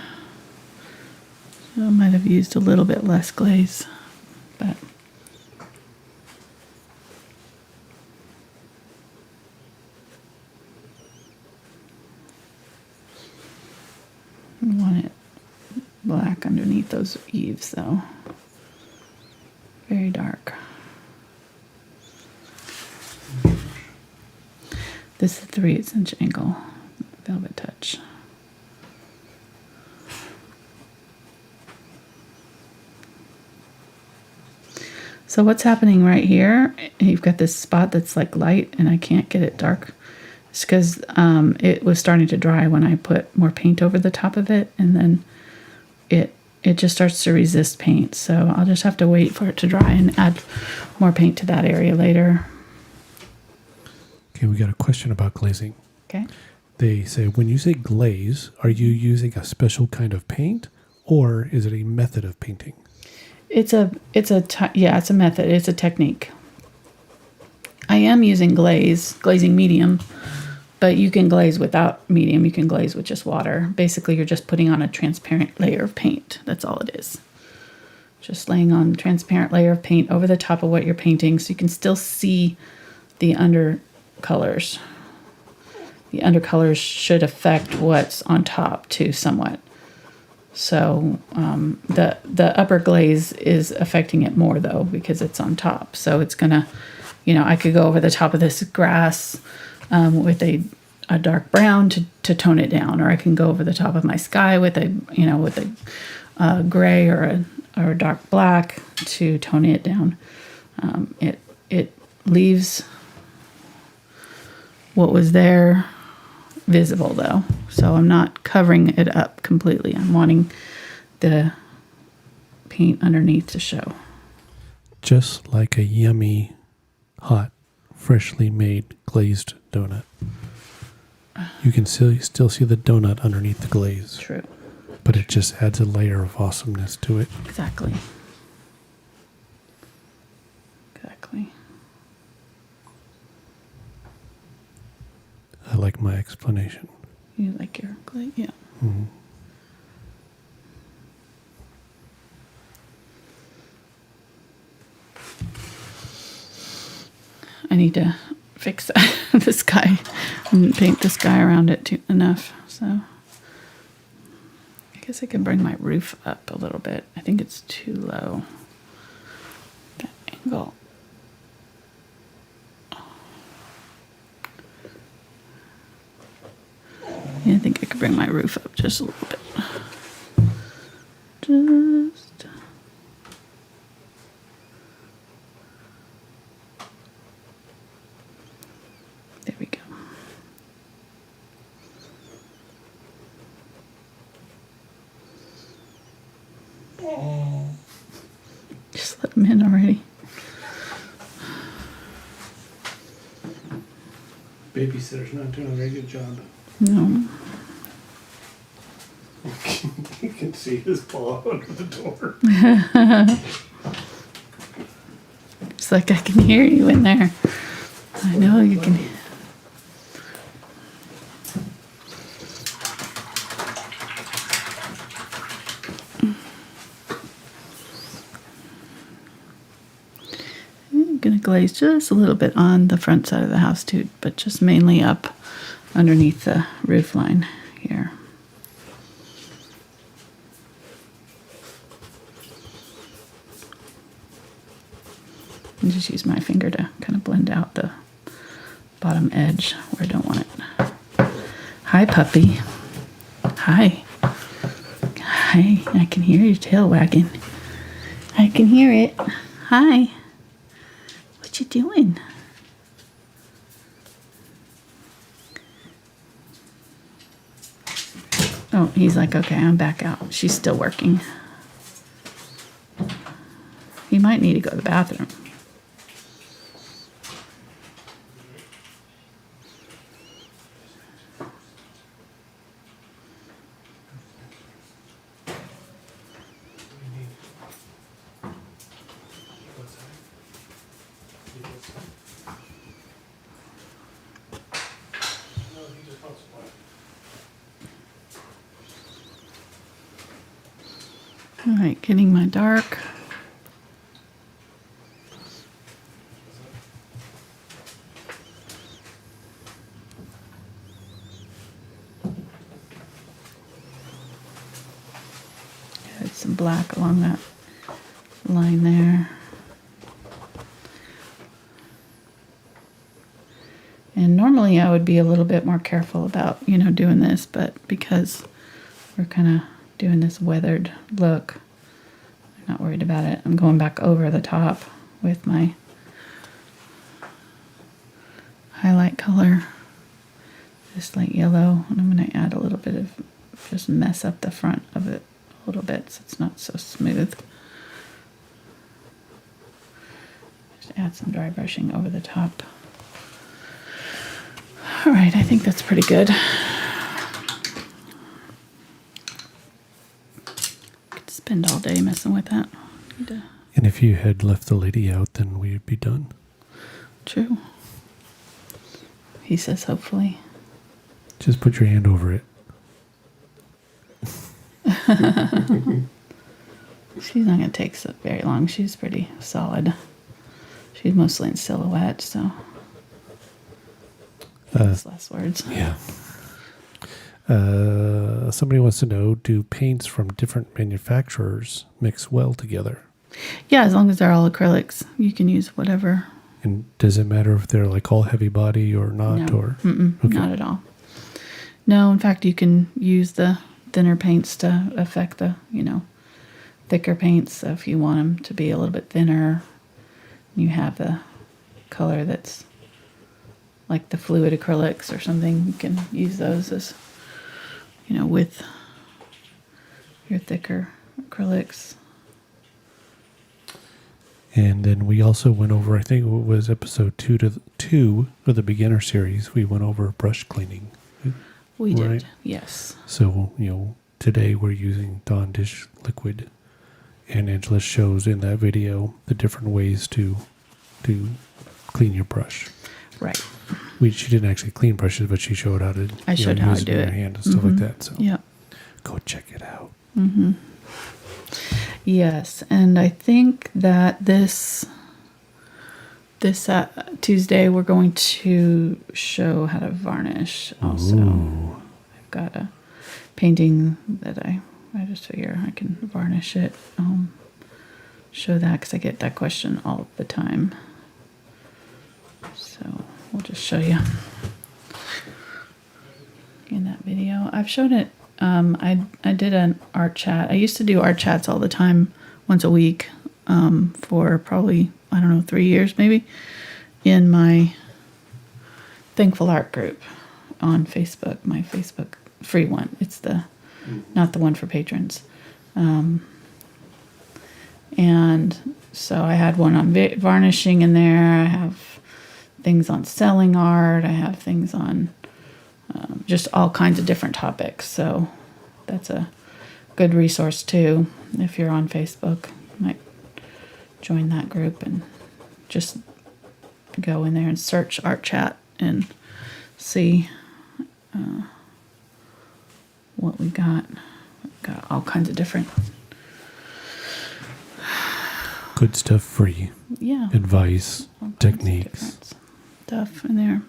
So I might have used a little bit less glaze, but I want it black underneath those eaves though. Very dark. This is 3/8 inch angle, VelvetTouch. So what's happening right here, you've got this spot that's like light and I can't get it dark. It's because it was starting to dry when I put more paint over the top of it, and then it just starts to resist paint. So I'll just have to wait for it to dry and add more paint to that area later. Okay, we got a question about glazing. Okay. They say, when you say glaze, are you using a special kind of paint, or is it a method of painting? It's a method. It's a technique. I am using glazing medium, but you can glaze without medium. You can glaze with just water. Basically, you're just putting on a transparent layer of paint. That's all it is. Just laying on a transparent layer of paint over the top of what you're painting, so you can still see the undercolors. The undercolors should affect what's on top too, somewhat. So the upper glaze is affecting it more though, because it's on top. So it's gonna, I could go over the top of this grass with a dark brown to tone it down, or I can go over the top of my sky with a gray or a dark black to tone it down. It leaves what was there visible though, so I'm not covering it up completely. I'm wanting the paint underneath to show. Just like a yummy, hot, freshly made glazed donut. You can still see the donut underneath the glaze. True. But it just adds a layer of awesomeness to it. Exactly. I like my explanation. You like your glaze? Yeah. Mm-hmm. I need to fix the sky and paint the sky around it enough. So I guess I can bring my roof up a little bit. I think it's too low. That angle. Yeah, I think I could bring my roof up just a little bit. Just. There we go. Just let them in already. Babysitter's not doing a very good job. No. You can see his paw under the door. It's like I can hear you in there. I know you can. I'm going to glaze just a little bit on the front side of the house too, but just mainly up underneath the roof line here. And just use my finger to kind of blend out the bottom edge where I don't want it. Hi, puppy. Hi. Hi. I can hear your tail wagging. I can hear it. Hi. What you doing? Oh, he's like, okay, I'm back out. She's still working. He might need to go to the bathroom. All right, getting my dark. Add some black along that line there. And normally I would be a little bit more careful about, doing this, but because we're kind of doing this weathered look, I'm not worried about it. I'm going back over the top with my highlight color, this light yellow, and I'm going to add a little bit of, just mess up the front of it a little bit so it's not so smooth. Just add some dry brushing over the top. All right, I think that's pretty good. Could spend all day messing with that. And if you had left the lady out, then we'd be done. True. He says hopefully. Just put your hand over it. She's not going to take so very long. She's pretty solid. She's mostly in silhouette, so that's less words. Yeah. Somebody wants to know, do paints from different manufacturers mix well together? Yeah, as long as they're all acrylics, you can use whatever. And does it matter if they're like all heavy body or not? No, Or okay. Not at all. No, in fact, you can use the thinner paints to affect the, thicker paints. So if you want them to be a little bit thinner, you have the color that's like the fluid acrylics or something. You can use those as, with your thicker acrylics. And then we also went over, I think it was episode 2 of the beginner series. We went over brush cleaning. We did, right? yes. So, today we're using Dawn Dish Liquid. And Angela shows in that video the different ways to clean your brush. Right. She didn't actually clean brushes, but she showed how to I showed how use to do it in it. your hand and stuff like that. So yeah. Go check it out. Mm-hmm. Yes, and I think that this Tuesday we're going to show how to varnish also. Ooh. I've got a painting that I just figure I can varnish it. Show that because I get that question all the time. So we'll just show you in that video. I've shown it. I did an art chat. I used to do art chats all the time, once a week, for probably, 3 years maybe, in my Thankful Art group on Facebook, my Facebook free one. It's not the one for patrons. And so I had one on varnishing in there. I have things on selling art. I have things on just all kinds of different topics. So that's a good resource too. If you're on Facebook, you might join that group and just go in there and search art chat and see what we got. We've got all kinds of different Good stuff, free advice, all kinds of techniques. different stuff in there.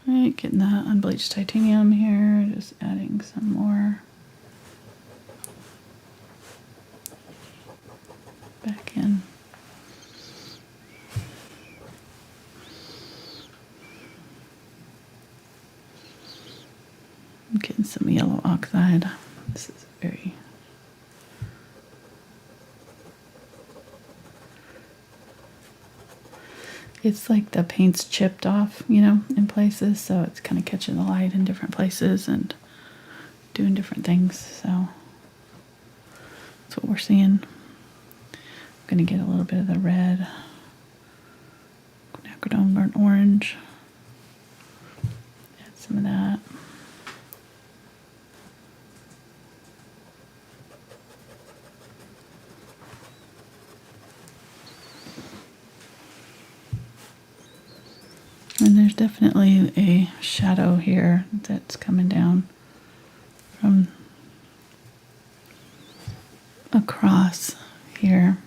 All right, getting the unbleached titanium here, just adding some more back in. I'm getting some yellow oxide. This is very it's like the paint's chipped off, in places, so it's kind of catching the light in different places and doing different things. So that's what we're seeing. I'm going to get a little bit of the red, Quinacridone burnt orange. Add some of that. And there's definitely a shadow here that's coming down from across here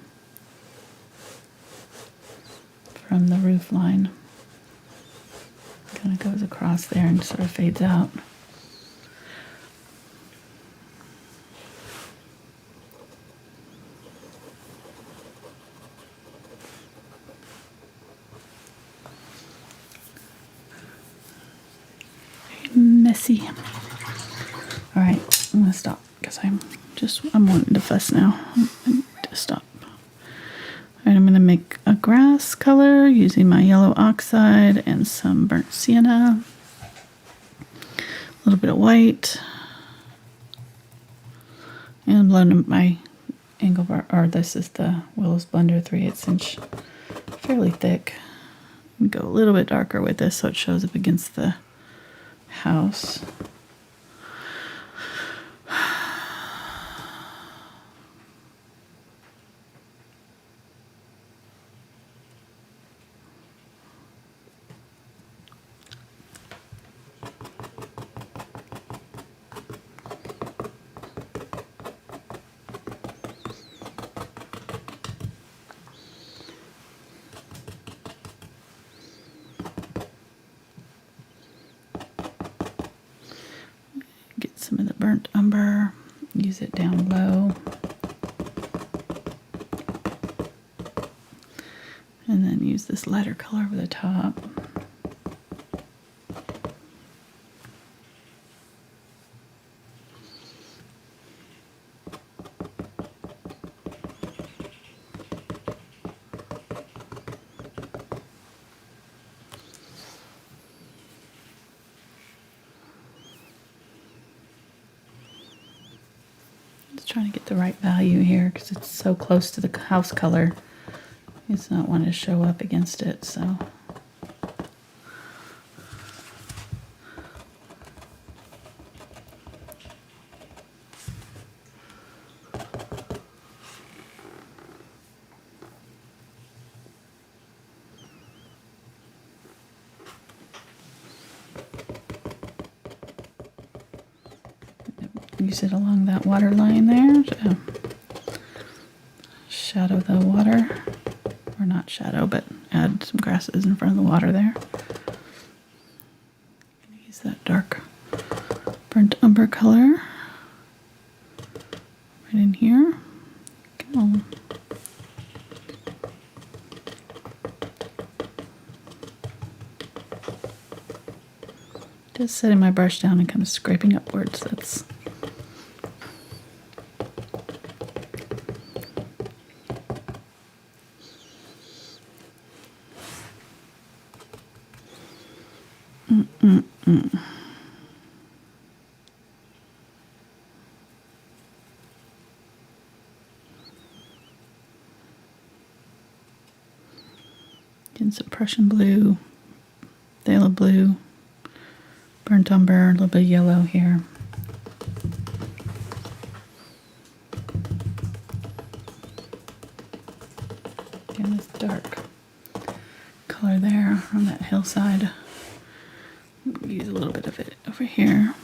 from the roof line. Kind of goes across there and sort of fades out. Messy. All right, I'm gonna stop because I'm wanting to fuss now. I need to stop. All right, I'm gonna make a grass color using my yellow oxide and some burnt sienna. A little bit of white. And I'm blending my Engelbart, or this is the Willows Blender 3/8 inch, fairly thick. Go a little bit darker with this so it shows up against the house. Get some of the burnt umber, use it down low. And then use this lighter color over the top. Just trying to get the right value here because it's so close to the house color. It's not wanting to show up against it, so. Use it along that water line there to shadow the water, or not shadow, but add some grasses in front of the water there. Use that dark burnt umber color right in here. Come on. Just setting my brush down and kind of scraping upwards. That's getting some Prussian Blue, Phthalo Blue, burnt umber, a little bit of yellow here. And this dark color there on that hillside. Use a little bit of it over here.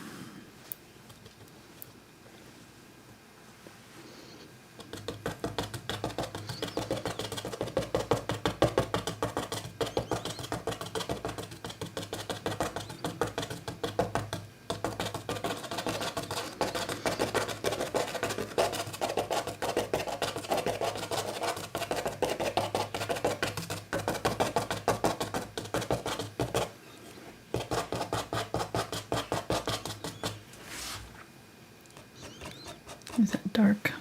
There's that dark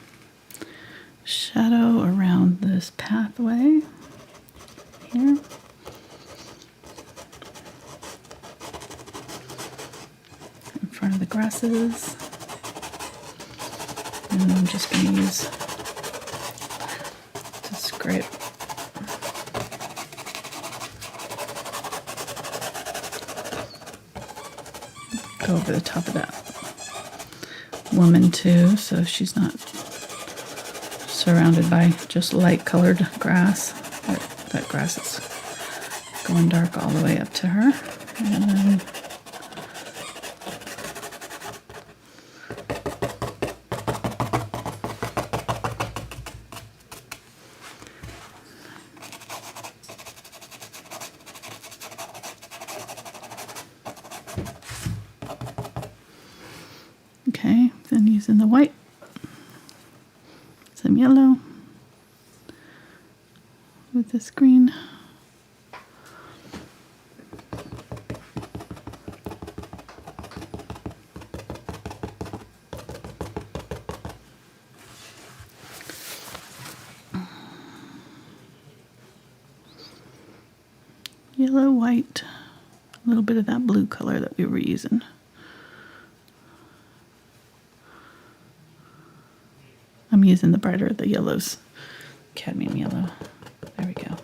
shadow around this pathway here. In front of the grasses. And I'm just going to use to scrape go over the top of that woman too, so she's not surrounded by just light colored grass. That grass is going dark all the way up to her. And then okay, then using the white, some yellow with this green. yellow, white, a little bit of that blue color that we were using. I'm using the brighter of the yellows, cadmium yellow. There we go.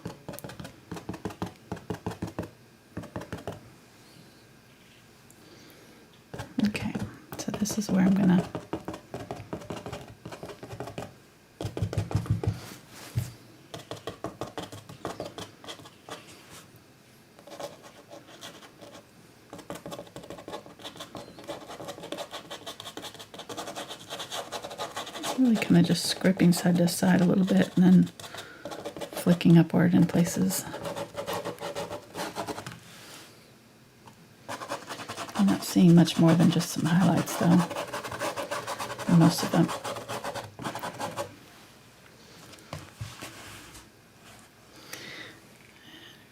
Okay, so this is where I'm gonna really kind of just scraping side to side a little bit and then flicking upward in places. I'm not seeing much more than just some highlights though, for most of them.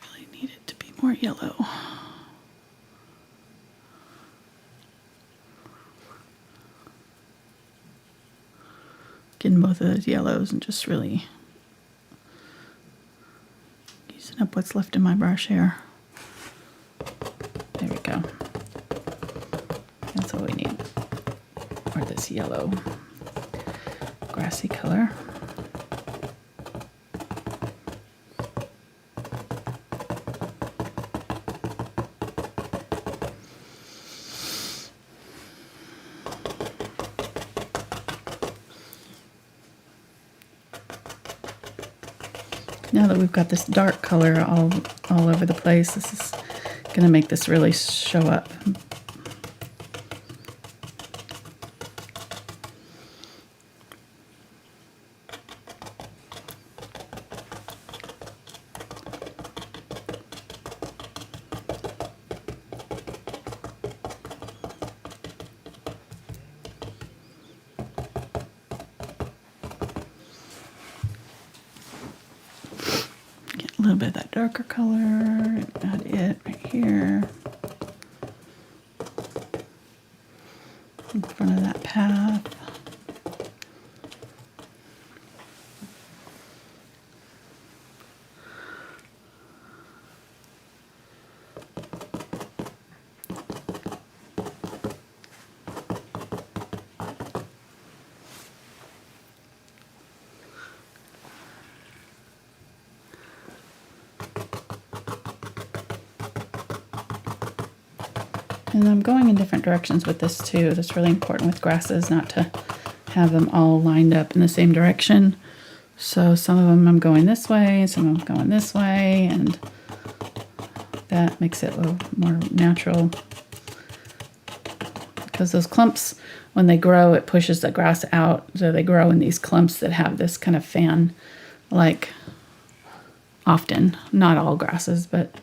I really need it to be more yellow. Getting both of those yellows and just really using up what's left in my brush here. There we go. That's what we need. Or this yellow grassy color. Now that we've got this dark color all over the place, this is going to make this really show up. A little bit of that darker color, add it right here in front of that path. And I'm going in different directions with this too. That's really important with grasses, not to have them all lined up in the same direction. So some of them I'm going this way, some of them going this way, and that makes it a little more natural. Because those clumps, when they grow, it pushes the grass out. So they grow in these clumps that have this kind of fan, like often, not all grasses, but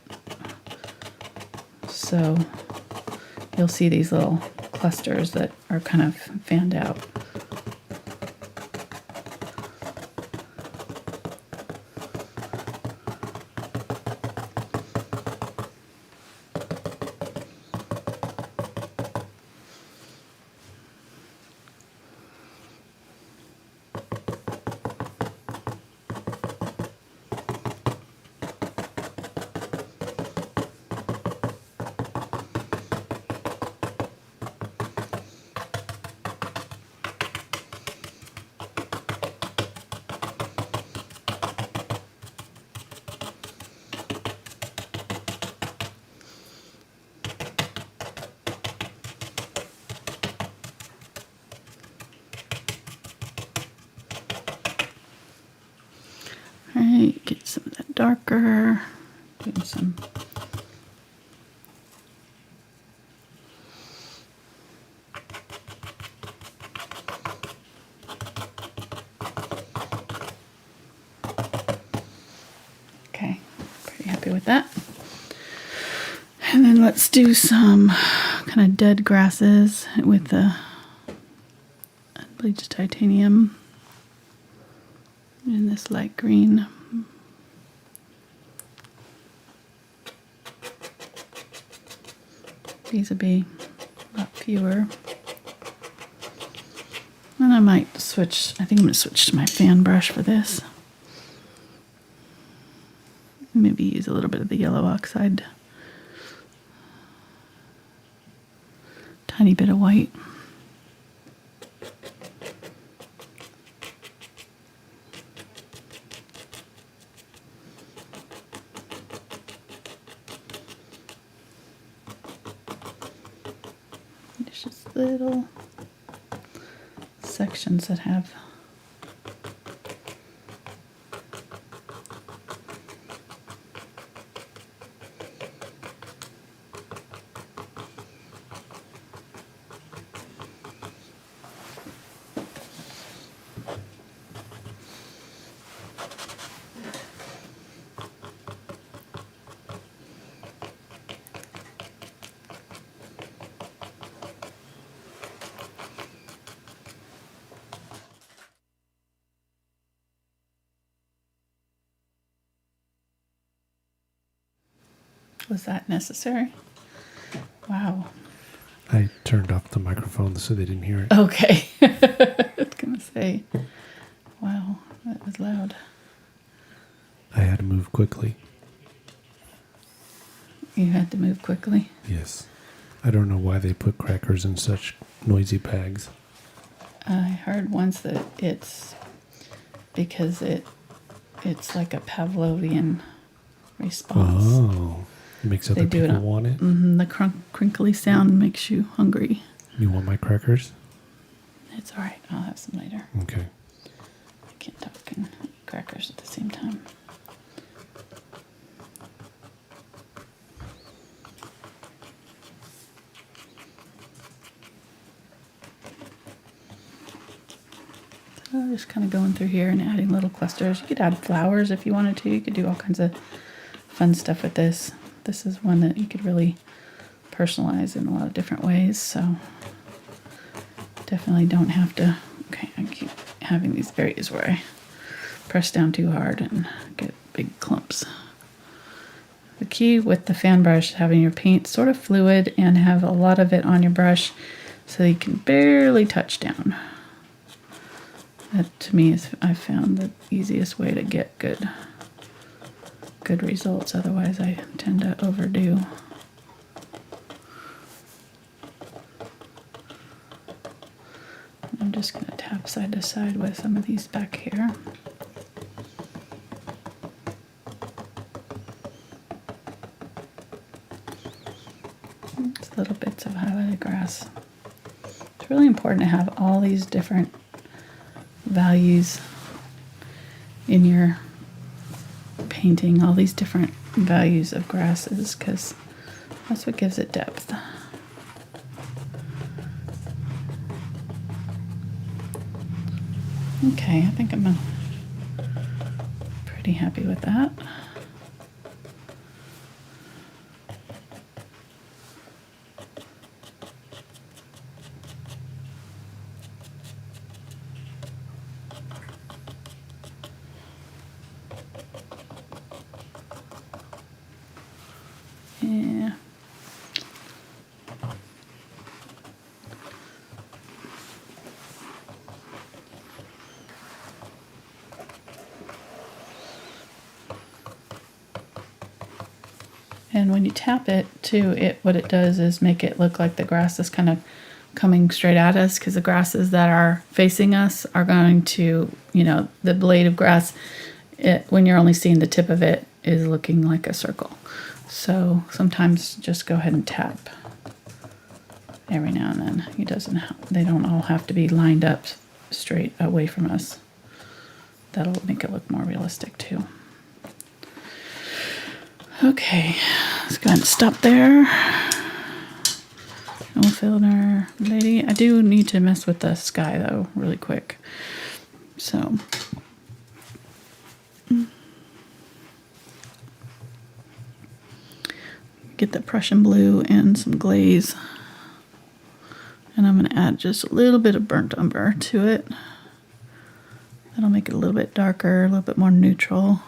so you'll see these little clusters that are kind of fanned out. All right, get some of that darker, do some okay, pretty happy with that. And then let's do some kind of dead grasses with the Unbleached Titanium. In this light green. These will be a lot fewer. And I might switch, I think I'm going to switch to my fan brush for this. Maybe use a little bit of the yellow oxide. Tiny bit of white. There's just little sections that have Was that necessary? Wow. I turned off the microphone so they didn't hear it. Okay. I was going to say, wow, that was loud. I had to move quickly. You had to move quickly? Yes. I don't know why they put crackers in such noisy bags. I heard once that it's because it's like a Pavlovian response. Oh. It makes other people want it? Mm-hmm, the crinkly sound makes you hungry. You want my crackers? It's all right. I'll have some later. Okay. I can't talk and eat crackers at the same time. So just kind of going through here and adding little clusters. You could add flowers if you wanted to. You could do all kinds of fun stuff with this. This is one that you could really personalize in a lot of different ways. So definitely don't have to. Okay, I keep having these areas where I press down too hard and get big clumps. The key with the fan brush is having your paint sort of fluid and have a lot of it on your brush so you can barely touch down. That to me is, I've found, the easiest way to get good results. Otherwise I tend to overdo. I'm just going to tap side to side with some of these back here. Just little bits of highlighted grass. It's really important to have all these different values in your painting, all these different values of grasses, because that's what gives it depth. Okay, I think I'm pretty happy with that. Yeah. And when you tap it too, what it does is make it look like the grass is kind of coming straight at us, because the grasses that are facing us are going to, the blade of grass, when you're only seeing the tip of it, is looking like a circle. So sometimes just go ahead and tap every now and then. They don't all have to be lined up straight away from us. That'll make it look more realistic too. Okay, let's go ahead and stop there. No filter, lady. I do need to mess with the sky though, really quick. So. Get the Prussian Blue and some glaze. And I'm going to add just a little bit of burnt umber to it. That'll make it a little bit darker, a little bit more neutral.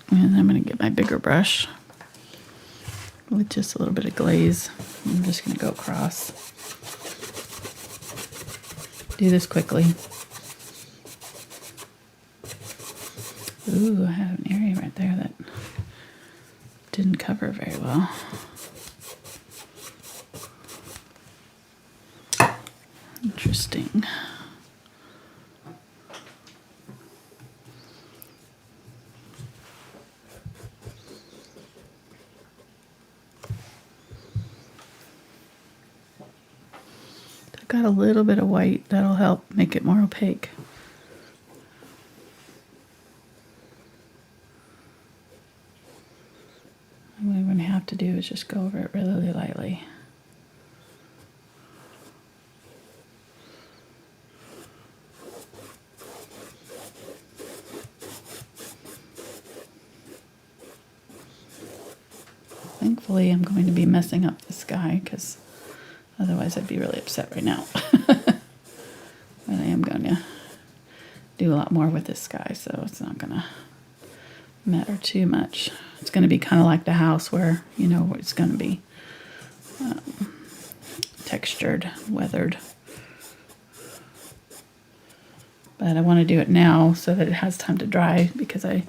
And I'm going to get my bigger brush. A with just a little bit of glaze. I'm just going to go across. Do this quickly. Ooh, I have an area right there that didn't cover very well. Interesting. I've got a little bit of white that'll help make it more opaque. And what I'm going to have to do is just go over it really lightly. Thankfully, I'm going to be messing up the sky because otherwise I'd be really upset right now. But I am going to do a lot more with this sky, so it's not going to matter too much. It's going to be kind of like the house where, you know, it's going to be textured, weathered. But I want to do it now so that it has time to dry, because the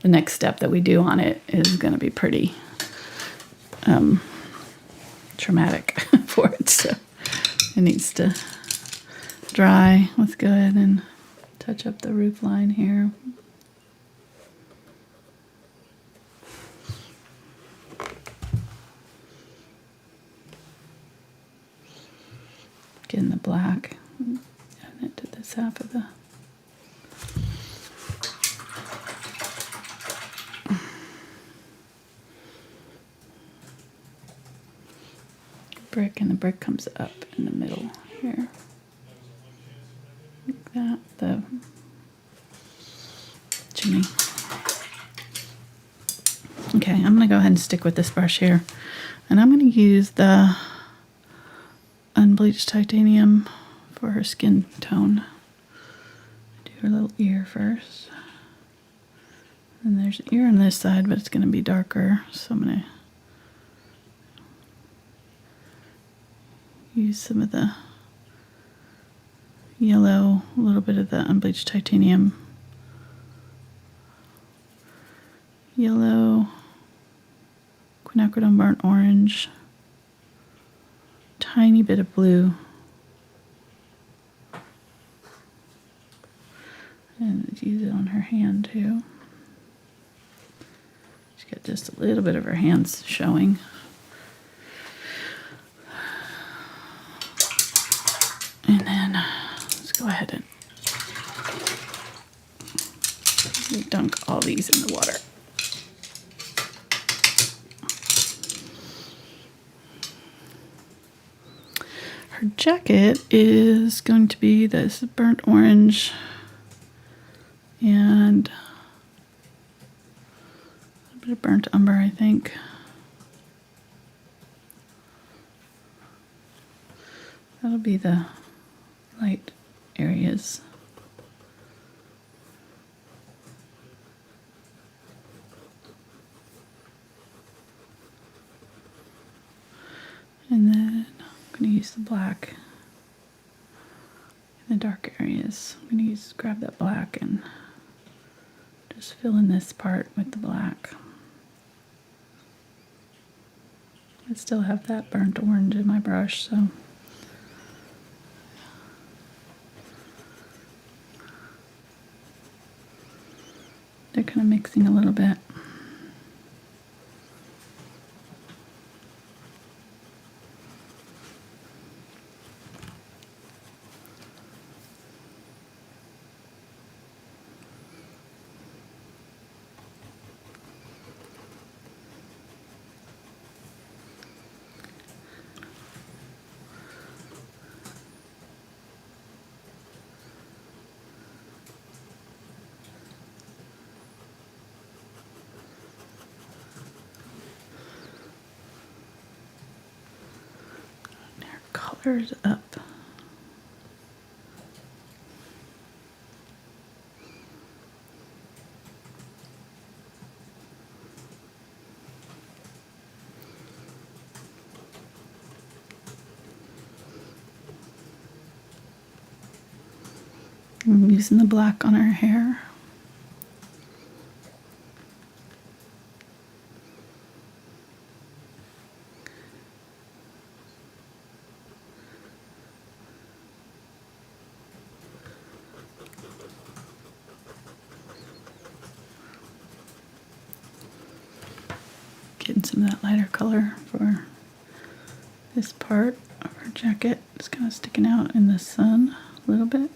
next step that we do on it is going to be pretty traumatic for it. So it needs to dry. Let's go ahead and touch up the roof line here. Getting the black, adding it to this half of the brick, and the brick comes up in the middle here. Like that, the chimney. Okay, I'm going to go ahead and stick with this brush here. And I'm going to use the Unbleached Titanium for her skin tone. Do her little ear first. And there's an ear on this side, but it's going to be darker, so I'm going to use some of the yellow, a little bit of the Unbleached Titanium. Yellow, Quinacridone burnt orange, tiny bit of blue, and use it on her hand too. She's got just a little bit of her hands showing. And then let's go ahead and dunk all these in the water. Her jacket is going to be this burnt orange and a bit of burnt umber, I think. That'll be the light areas. And then I'm going to use the black in the dark areas. I'm going to grab that black and just fill in this part with the black. I still have that burnt orange in my brush, so they're kind of mixing a little bit. Colors up. I'm using the black on her hair. Getting some of that lighter color for this part of her jacket. It's kind of sticking out in the sun a little bit.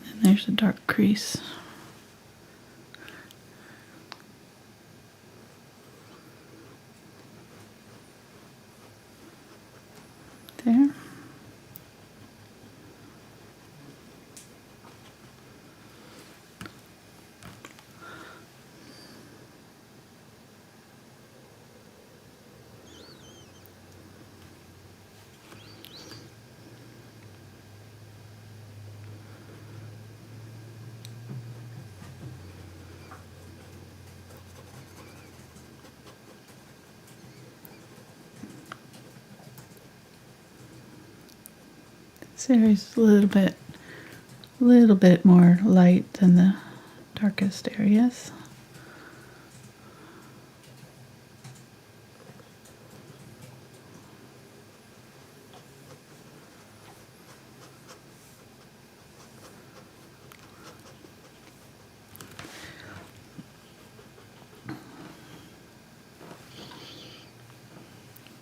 And then there's a dark crease. There. This area is a little bit more light than the darkest areas.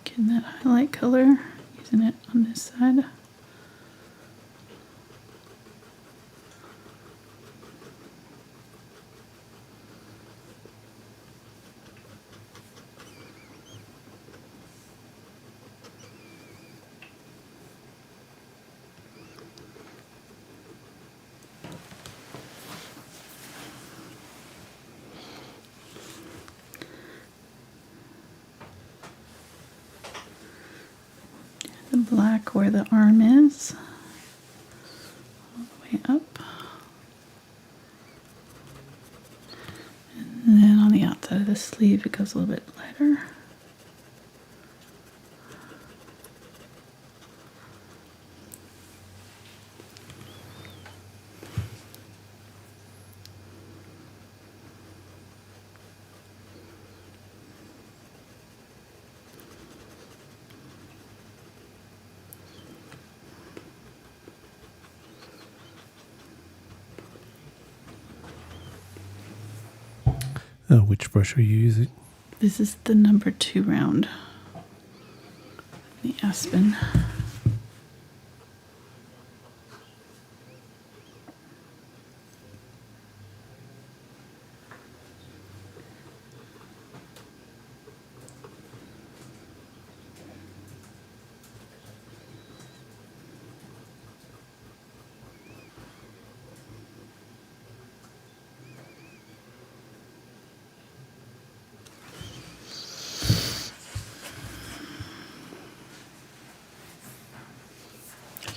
Getting that highlight color, using it on this side. The black where the arm is, all the way up. And then on the outside of the sleeve it goes a little bit lighter. Which brush are you using? This is the number 2 round, the Aspen.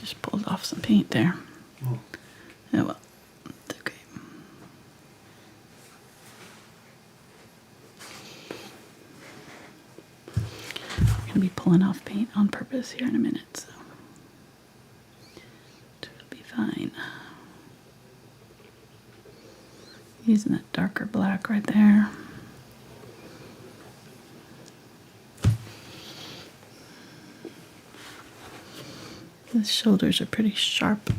Just pulled off some paint there. Oh well, it's okay. I'm going to be pulling off paint on purpose here in a minute, so it'll be fine. Using that darker black right there. The shoulders are pretty sharp.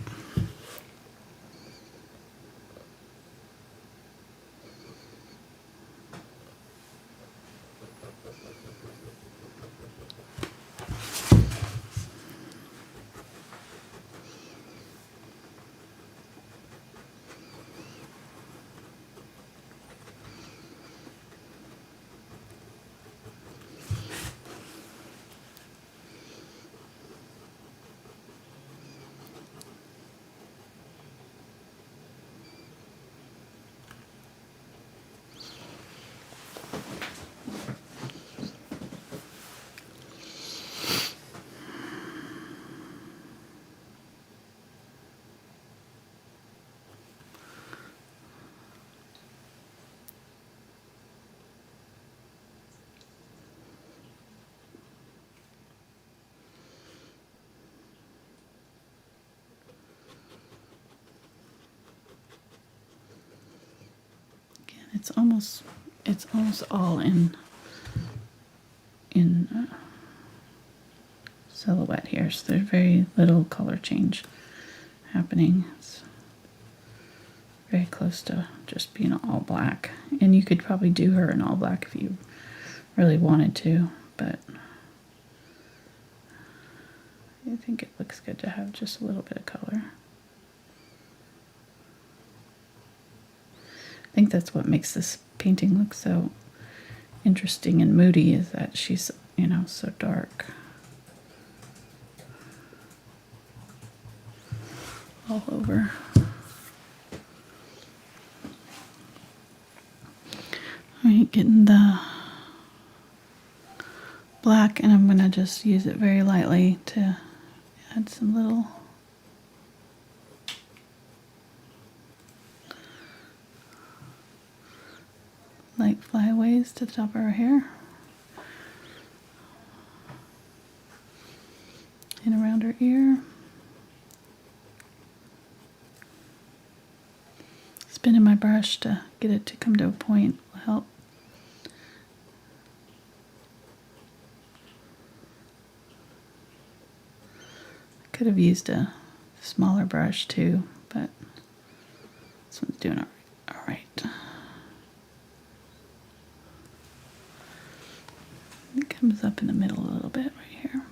It's almost all in silhouette here, so there's very little color change happening. It's very close to just being all black, and you could probably do her in all black if you really wanted to, but I think it looks good to have just a little bit of color. I think that's what makes this painting look so interesting and moody, is that she's, you know, so dark. All over. Alright, getting the black, and I'm going to just use it very lightly to add some little light flyaways to the top of her hair and around her ear. Spinning my brush to get it to come to a point will help. I could have used a smaller brush too, but this one's doing all right. It comes up in the middle a little bit right here.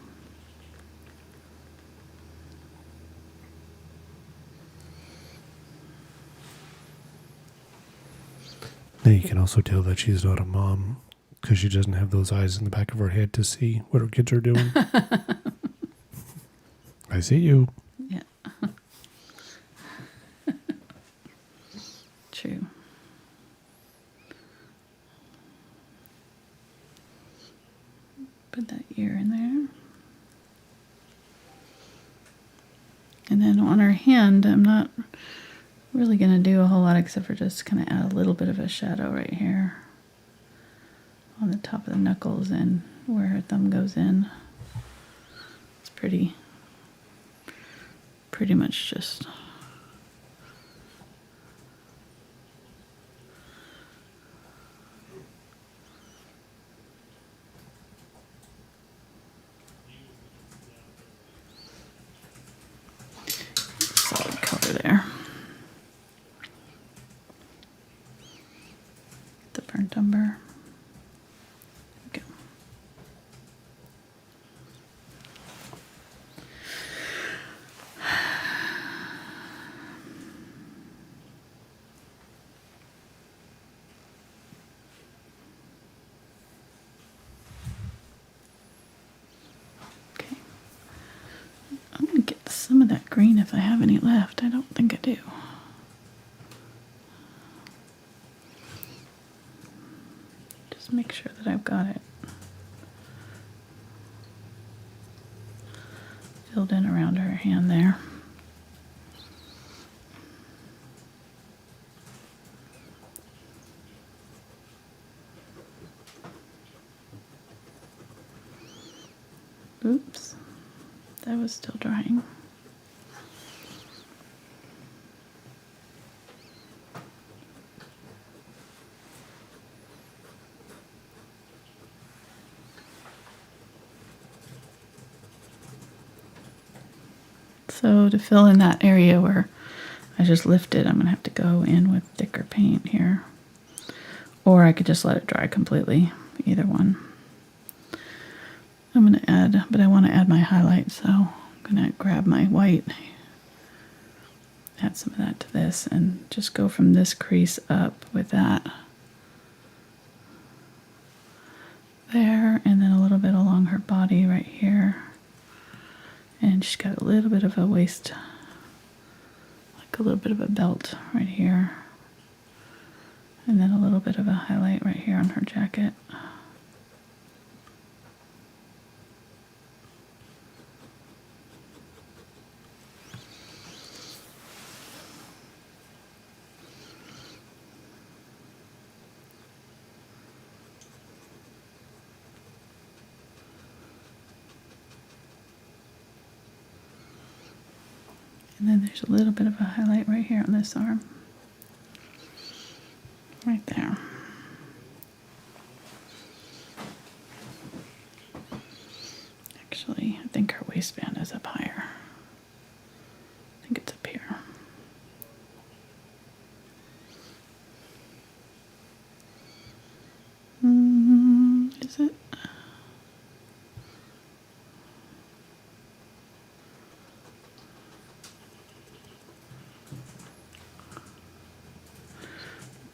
Now you can also tell that she's not a mom because she doesn't have those eyes in the back of her head to see what her kids are doing. I see you. Yeah. True. Put that ear in there. And then on her hand, I'm not really going to do a whole lot except for just kind of add a little bit of a shadow right here on the top of the knuckles and where her thumb goes in. It's pretty much just solid color there. The burnt umber. Okay. Okay. I'm gonna get some of that green if I have any left. I don't think I do. Just make sure that I've got it filled in around her hand there. Oops, that was still drying. So to fill in that area where I just lifted, I'm going to have to go in with thicker paint here. Or I could just let it dry completely, either one. I'm going to add, but I want to add my highlight, so I'm going to grab my white, add some of that to this, and just go from this crease up with that. There, and then a little bit along her body right here. And she's got a little bit of a waist, like a little bit of a belt right here. And then a little bit of a highlight right here on her jacket. And then there's a little bit of a highlight right here on this arm. Right there.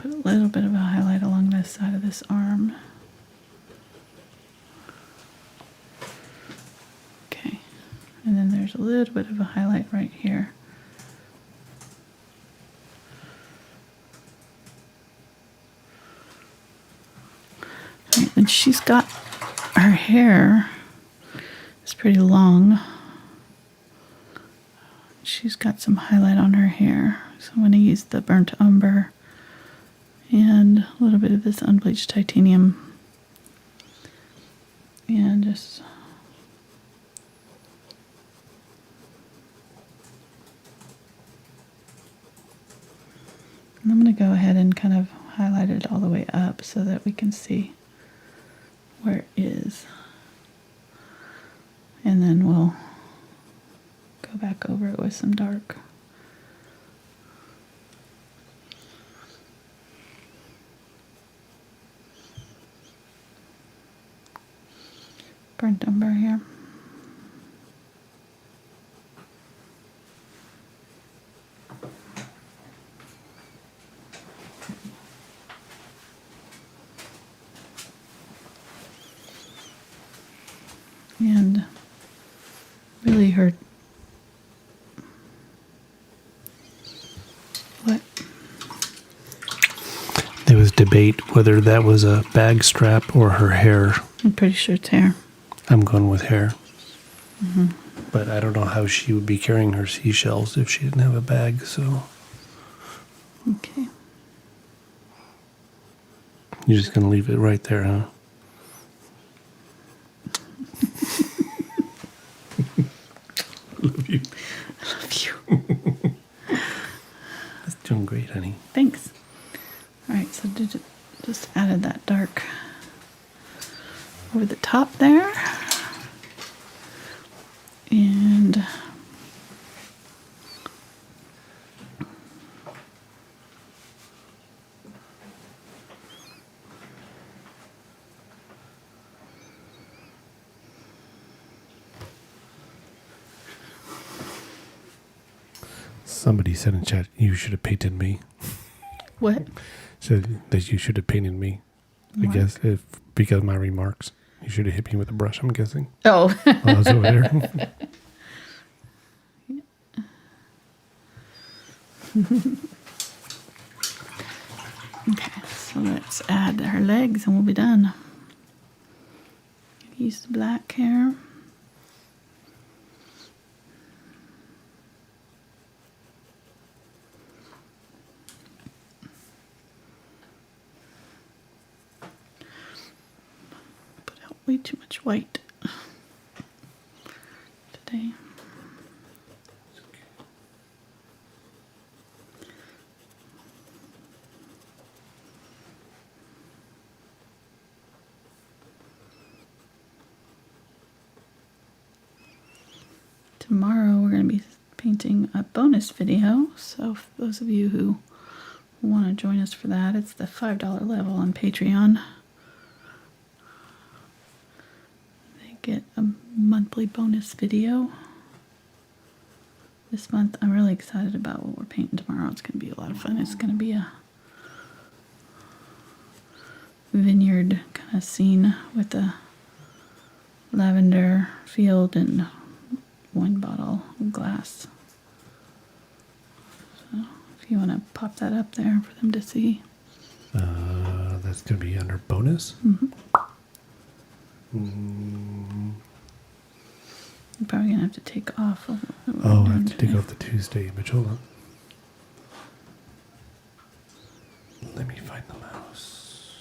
Put a little bit of a highlight along this side of this arm. Okay. And then there's a little bit of a highlight right here. All right, and she's got her hair is pretty long. She's got some highlight on her hair. So I'm going to use the burnt umber and a little bit of this unbleached titanium. And just I'm going to go ahead and kind of highlight it all the way up so that we can see where it is. And then we'll go back over it with some dark. Burnt umber here. And really her what? There was debate whether that was a bag strap or her hair. I'm pretty sure it's hair. I'm going with hair. Mm-hmm. But I don't know how she would be carrying her seashells if she didn't have a bag, so. Okay. You're just going to leave it right there, huh? Love you. I love you. That's doing great, honey. Thanks. All right, so just added that dark over the top there. And Somebody said in chat, you should have painted me. what? Said that you should have painted me. Mark? I guess because of my remarks. You should have hit me with a brush, I'm guessing. Oh. While I was over there. Okay, so let's add her legs and we'll be done. Use the black hair. Put out way too much white today. Tomorrow we're going to be painting a bonus video, so for those of you who want to join us for that, it's the $5 level on Patreon. They get a monthly bonus video. This month I'm really excited about what we're painting tomorrow. It's going to be a lot of fun. It's going to be a vineyard kind of scene with a lavender field and wine bottle and glass. So if you want to pop that up there for them to see. That's going to be under bonus. Mm-hmm. Mm. You're probably going to have to take off of what we're Oh, I doing have to today. take off the Tuesday image. Hold on. Let me find the mouse.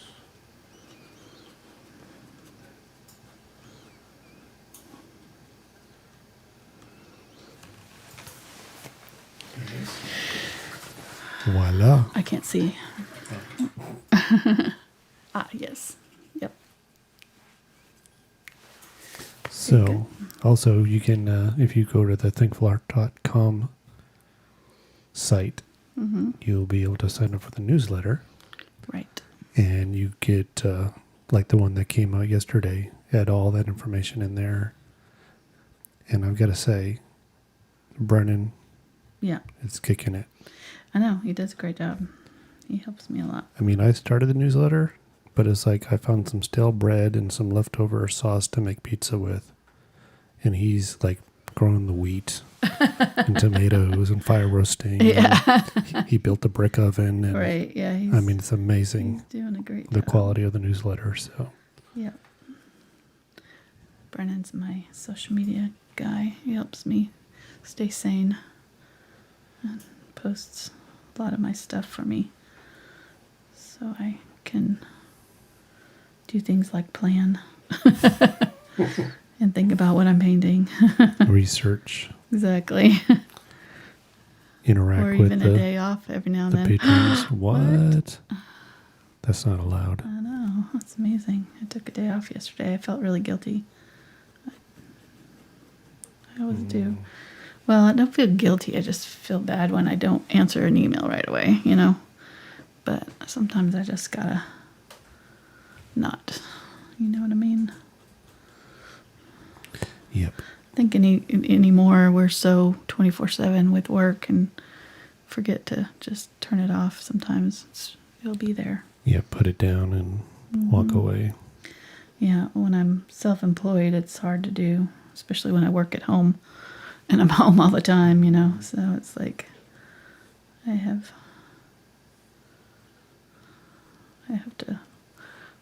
Voila. I can't see. Yes. Yep. So, also, you can, if you go to the thankfulart.com site, you'll be able to sign up for the newsletter. Right. And you get, like the one that came out yesterday, had all that information in there. And I've got to say, Brennan Yeah. is kicking it. I know. He does a great job. he helps me a lot. I mean, I started the newsletter, but it's like I found some stale bread and some leftover sauce to make pizza with. And he's like growing the wheat and tomatoes and fire roasting. Yeah. He built a brick oven. And, Right, yeah. I mean, it's amazing. He's doing a great the job. quality of the newsletter. So, Yep. Brennan's my social media guy. He helps me stay sane and posts a lot of my stuff for me so I can do things like plan and think about what I'm painting. research, Exactly. interact Or with even a day off every now and the then. patrons. What? That's not allowed. I know. That's amazing. I took a day off yesterday. I felt really guilty. I always do. Well, I don't feel guilty. I just feel bad when I don't answer an email right away, you know. But sometimes I just gotta not. You know what I mean? Yep. I think anymore we're so 24/7 with work and forget to just turn it off. Sometimes it'll be there. Yeah, put it down and walk away. Yeah, when I'm self-employed, it's hard to do, especially when I work at home and I'm home all the time, you know. So it's like I have to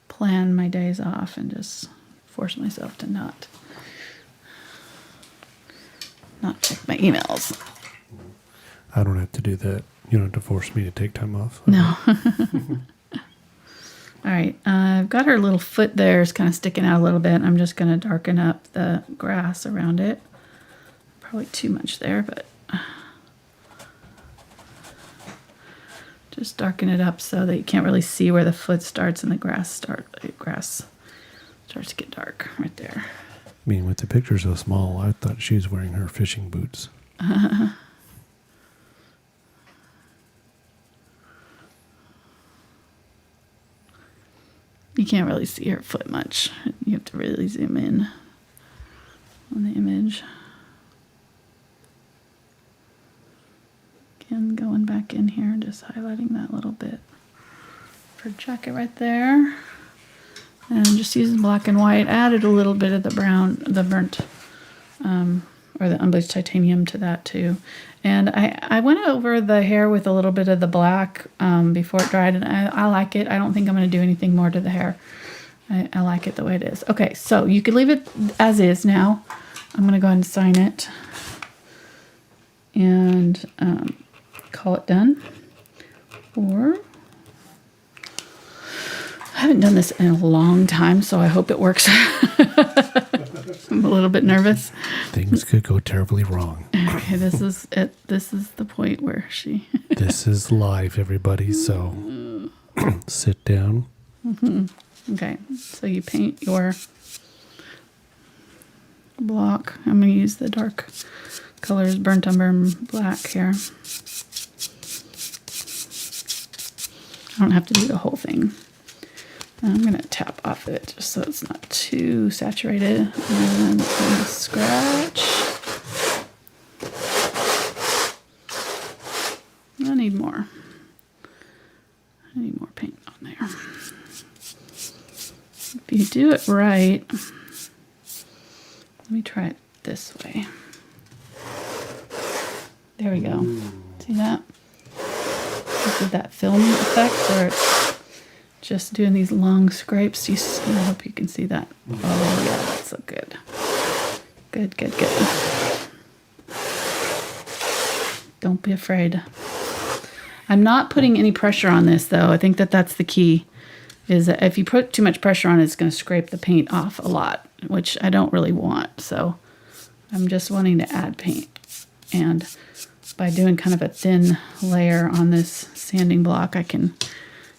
plan my days off and just force myself to not check my emails. I don't have to do that. You don't have to force me to take time off. No. All right, I've got her little foot there. It's kind of sticking out a little bit. I'm just going to darken up the grass around it. Probably too much there, but just darken it up so that you can't really see where the foot starts and the grass starts to get dark right there. I mean, with the picture so small, I thought she was wearing her fishing boots. You can't really see her foot much. You have to really zoom in on the image. Again, going back in here and just highlighting that little bit for jacket right there. And just using black and white. Added a little bit of the brown, the burnt, or the unbleached titanium to that too. And I went over the hair with a little bit of the black before it dried, and I like it. I don't think I'm going to do anything more to the hair. I like it the way it is. Okay, so you could leave it as is now. I'm going to go ahead and sign it and call it done. Or I haven't done this in a long time, so I hope it works. I'm a little bit nervous. Things could go terribly wrong. Okay, this is it. This is the point where she... This is live, everybody, so sit down. Okay, so you paint your block. I'm going to use the dark colors, burnt umber and black here. I don't have to do the whole thing. I'm going to tap off it just so it's not too saturated. And then I'm going to scratch. I need more. I need more paint on there. If you do it right, let me try it this way. There we go. See that? This is that film effect where it's just doing these long scrapes. I hope you can see that. Oh yeah, that's so good. Good, good, good. Don't be afraid. I'm not putting any pressure on this though. I think that's the key. Is that if you put too much pressure on it, it's going to scrape the paint off a lot, which I don't really want. So I'm just wanting to add paint. And by doing kind of a thin layer on this sanding block, I can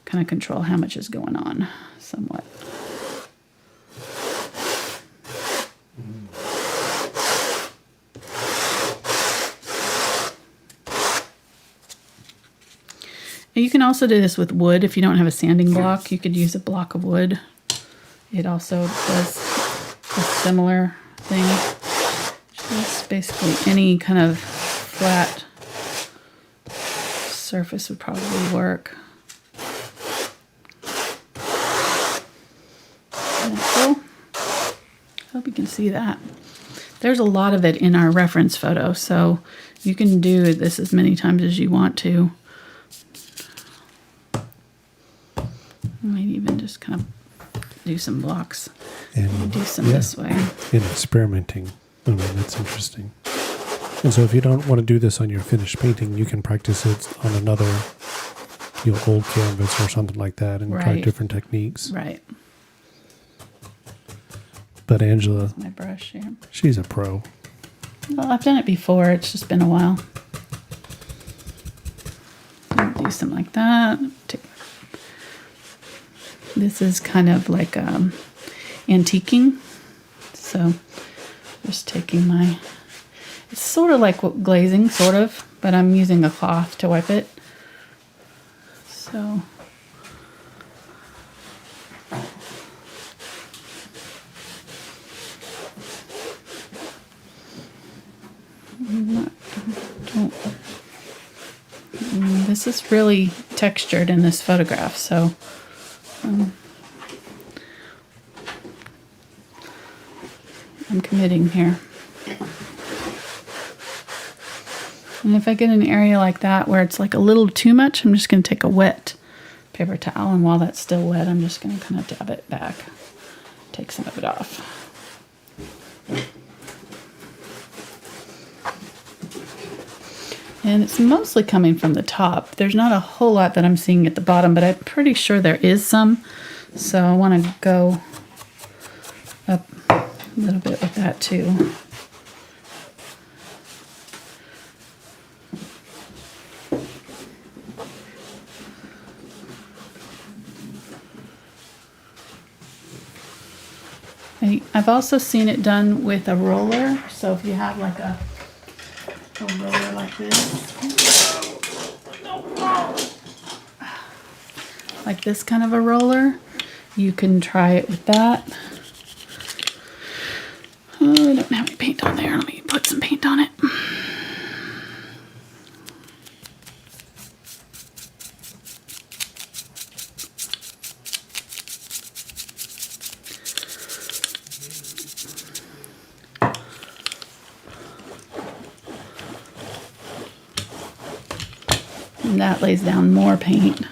kind of control how much is going on somewhat. You can also do this with wood. If you don't have a sanding block, you could use a block of wood. It also does a similar thing. Just basically any kind of flat surface would probably work. you can see that. There's a lot of it in our reference photo, so you can do this as many times as you want to. Maybe even just kind of do some blocks. And do some this way. And experimenting. I mean, that's interesting. And so if you don't want to do this on your finished painting, you can practice it on another old canvas or something like that and try different techniques. Right. But Angela, that's my brush here. She's a pro. Well, I've done it before. It's just been a while. Do something like that. This is kind of like antiquing. So just taking my... It's sort of like glazing, sort of, but I'm using a cloth to wipe it. So... This is really textured in this photograph, so I'm committing here. And if I get an area like that where it's like a little too much, I'm just going to take a wet paper towel, and while that's still wet, I'm just going to kind of dab it back, take some of it off. And it's mostly coming from the top. There's not a whole lot that I'm seeing at the bottom, but I'm pretty sure there is some. So I want to go up a little bit with that too. I've also seen it done with a roller. So if you have like a roller like this, like this kind of a roller, you can try it with that. Oh, I don't have any paint on there. Let me put some paint on it. And that lays down more paint.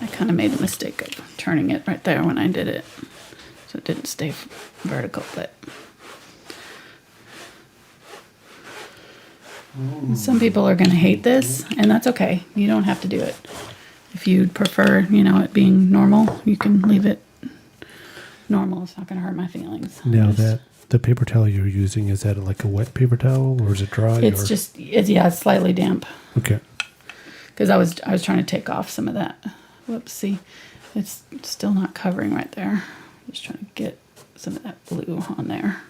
I kind of made a mistake of turning it right there when I did it, so it didn't stay vertical, but some people are going to hate this, and that's okay. You don't have to do it. If you'd prefer, it being normal, you can leave it normal. It's not going to hurt my feelings. Now the paper towel you're using, is that like a wet paper towel or is it dry? It's it's slightly damp. Okay. Because I was trying to take off some of that. Whoops, see, it's still not covering right there. Just trying to get some of that blue on there.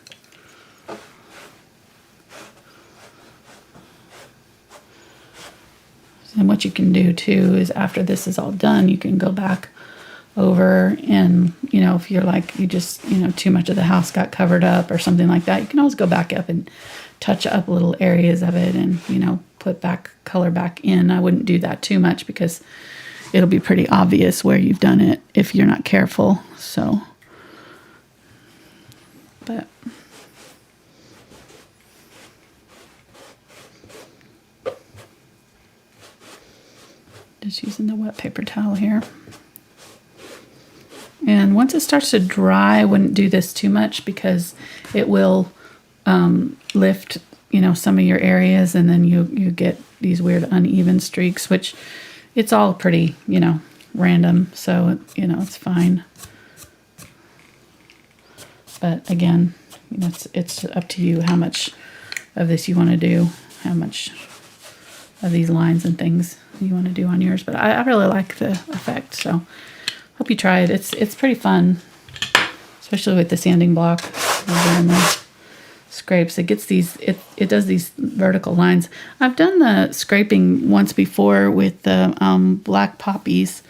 And what you can do too is after this is all done, you can go back over and, if you're like, you just, too much of the house got covered up or something like that, you can always go back up and touch up little areas of it and, put color back in. I wouldn't do that too much because it'll be pretty obvious where you've done it if you're not careful. So, but just using the wet paper towel here. And once it starts to dry, I wouldn't do this too much because it will lift, some of your areas, and then you get these weird uneven streaks, which it's all pretty, random. So, it's fine. But again, it's up to you how much of this you want to do, how much of these lines and things you want to do on yours. But I really like the effect, so hope you try it. It's pretty fun, especially with the sanding block and the scrapes. It gets these, it does these vertical lines. I've done the scraping once before with the black poppies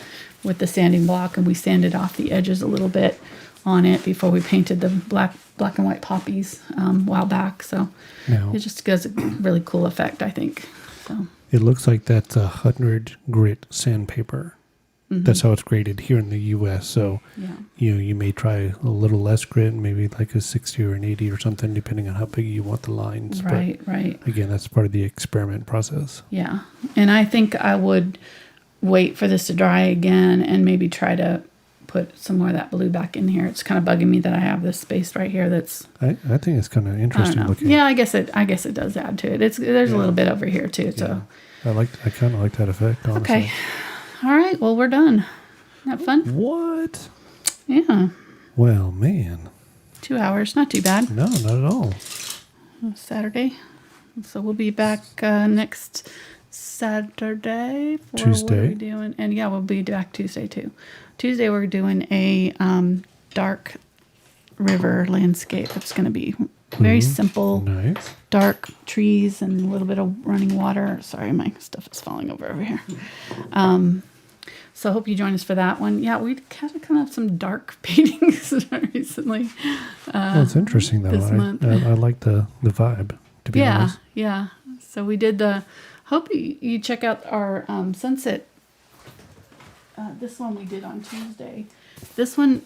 with the sanding block, and we sanded off the edges a little bit on it before we painted the black and white poppies a while back. So it just gives a really cool effect, I think. So it looks like that's 100 grit sandpaper. That's how it's graded here in the U.S. So, Yeah. you may try a little less grit, maybe like a 60 or an 80 or something, depending on how big you want the lines. Right. But again, that's part of the experiment process. Yeah. And I think I would wait for this to dry again and maybe try to put some more of that blue back in here. It's kind of bugging me that I have this space right here that's, I think it's kind of I don't interesting know. looking. Yeah, I guess it does add to it. There's a little bit over here too. So I kind of like that effect, honestly. okay. All right. Well, we're done. Isn't that fun? What? Yeah. Well, man. 2 hours. Not too bad. No, not at all. Saturday. So we'll be back next Saturday. For Tuesday. What are we doing? And yeah, we'll be back Tuesday too. Tuesday we're doing a dark river landscape. It's going to be very simple. Nice. Dark trees and a little bit of running water. Sorry, my stuff is falling over here. So I hope you join us for that one. Yeah, we kind of have some dark paintings recently. Well, it's interesting, though. This month. I like the vibe, to be honest. Yeah. So we did hope you check out our sunset. This one we did on Tuesday. This one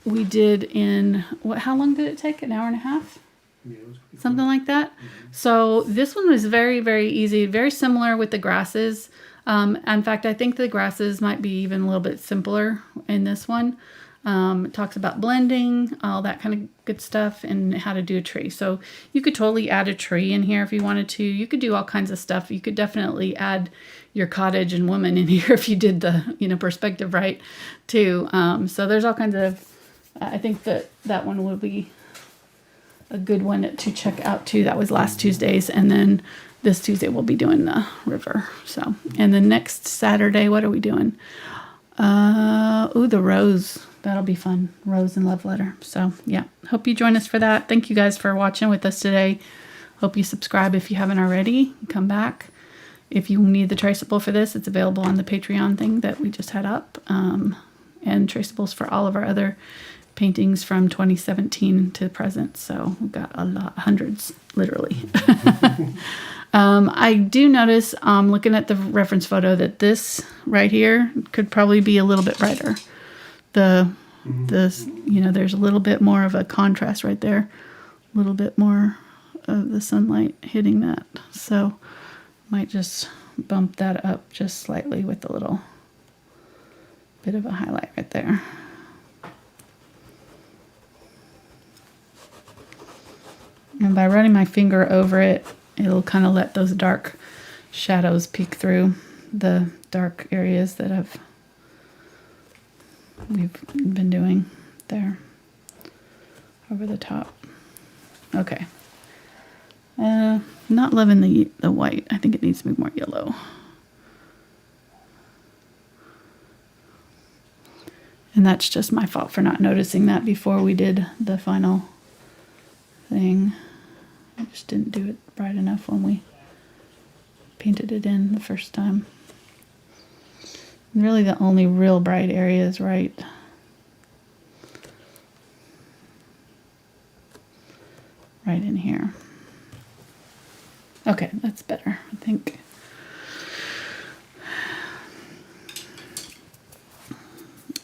we did in, how long did it take? An hour and a half? Yeah, it was Something like that. So this one was very, very easy, very similar with the grasses. In fact, I think the grasses might be even a little bit simpler in this one. It talks about blending, all that kind of good stuff, and how to do a tree. So you could totally add a tree in here if you wanted to. You could do all kinds of stuff. You could definitely add your cottage and woman in here if you did the perspective right too. So there's all kinds of. I think that one will be a good one to check out too. That was last Tuesday's, and then this Tuesday we'll be doing the river. So, and the next Saturday, what are we doing? The rose. That'll be fun. Rose and love letter. So yeah, hope you join us for that. Thank you guys for watching with us today. Hope you subscribe if you haven't already. Come back. If you need the traceable for this, it's available on the Patreon thing that we just had up. And traceables for all of our other paintings from 2017 to present. So we've got a lot, hundreds, literally. I do notice, looking at the reference photo, that this right here could probably be a little bit brighter. There's a little bit more of a contrast right there. A little bit more of the sunlight hitting that. So might just bump that up just slightly with a little bit of a highlight right there. And by running my finger over it, it'll kind of let those dark shadows peek through the dark areas that we've been doing there over the top. Okay. Not loving the white. I think it needs to be more yellow. And that's just my fault for not noticing that before we did the final thing. I just didn't do it bright enough when we painted it in the first time. And really the only real bright area is right in here. Okay, that's better, I think.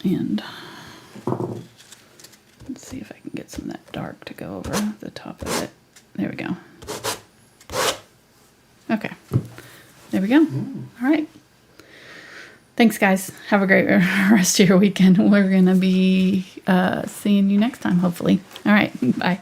And let's see if I can get some of that dark to go over the top of it. There we go. Okay. There we go. All right. Thanks, guys. Have a great rest of your weekend. We're going to be seeing you next time, hopefully. All right. Bye.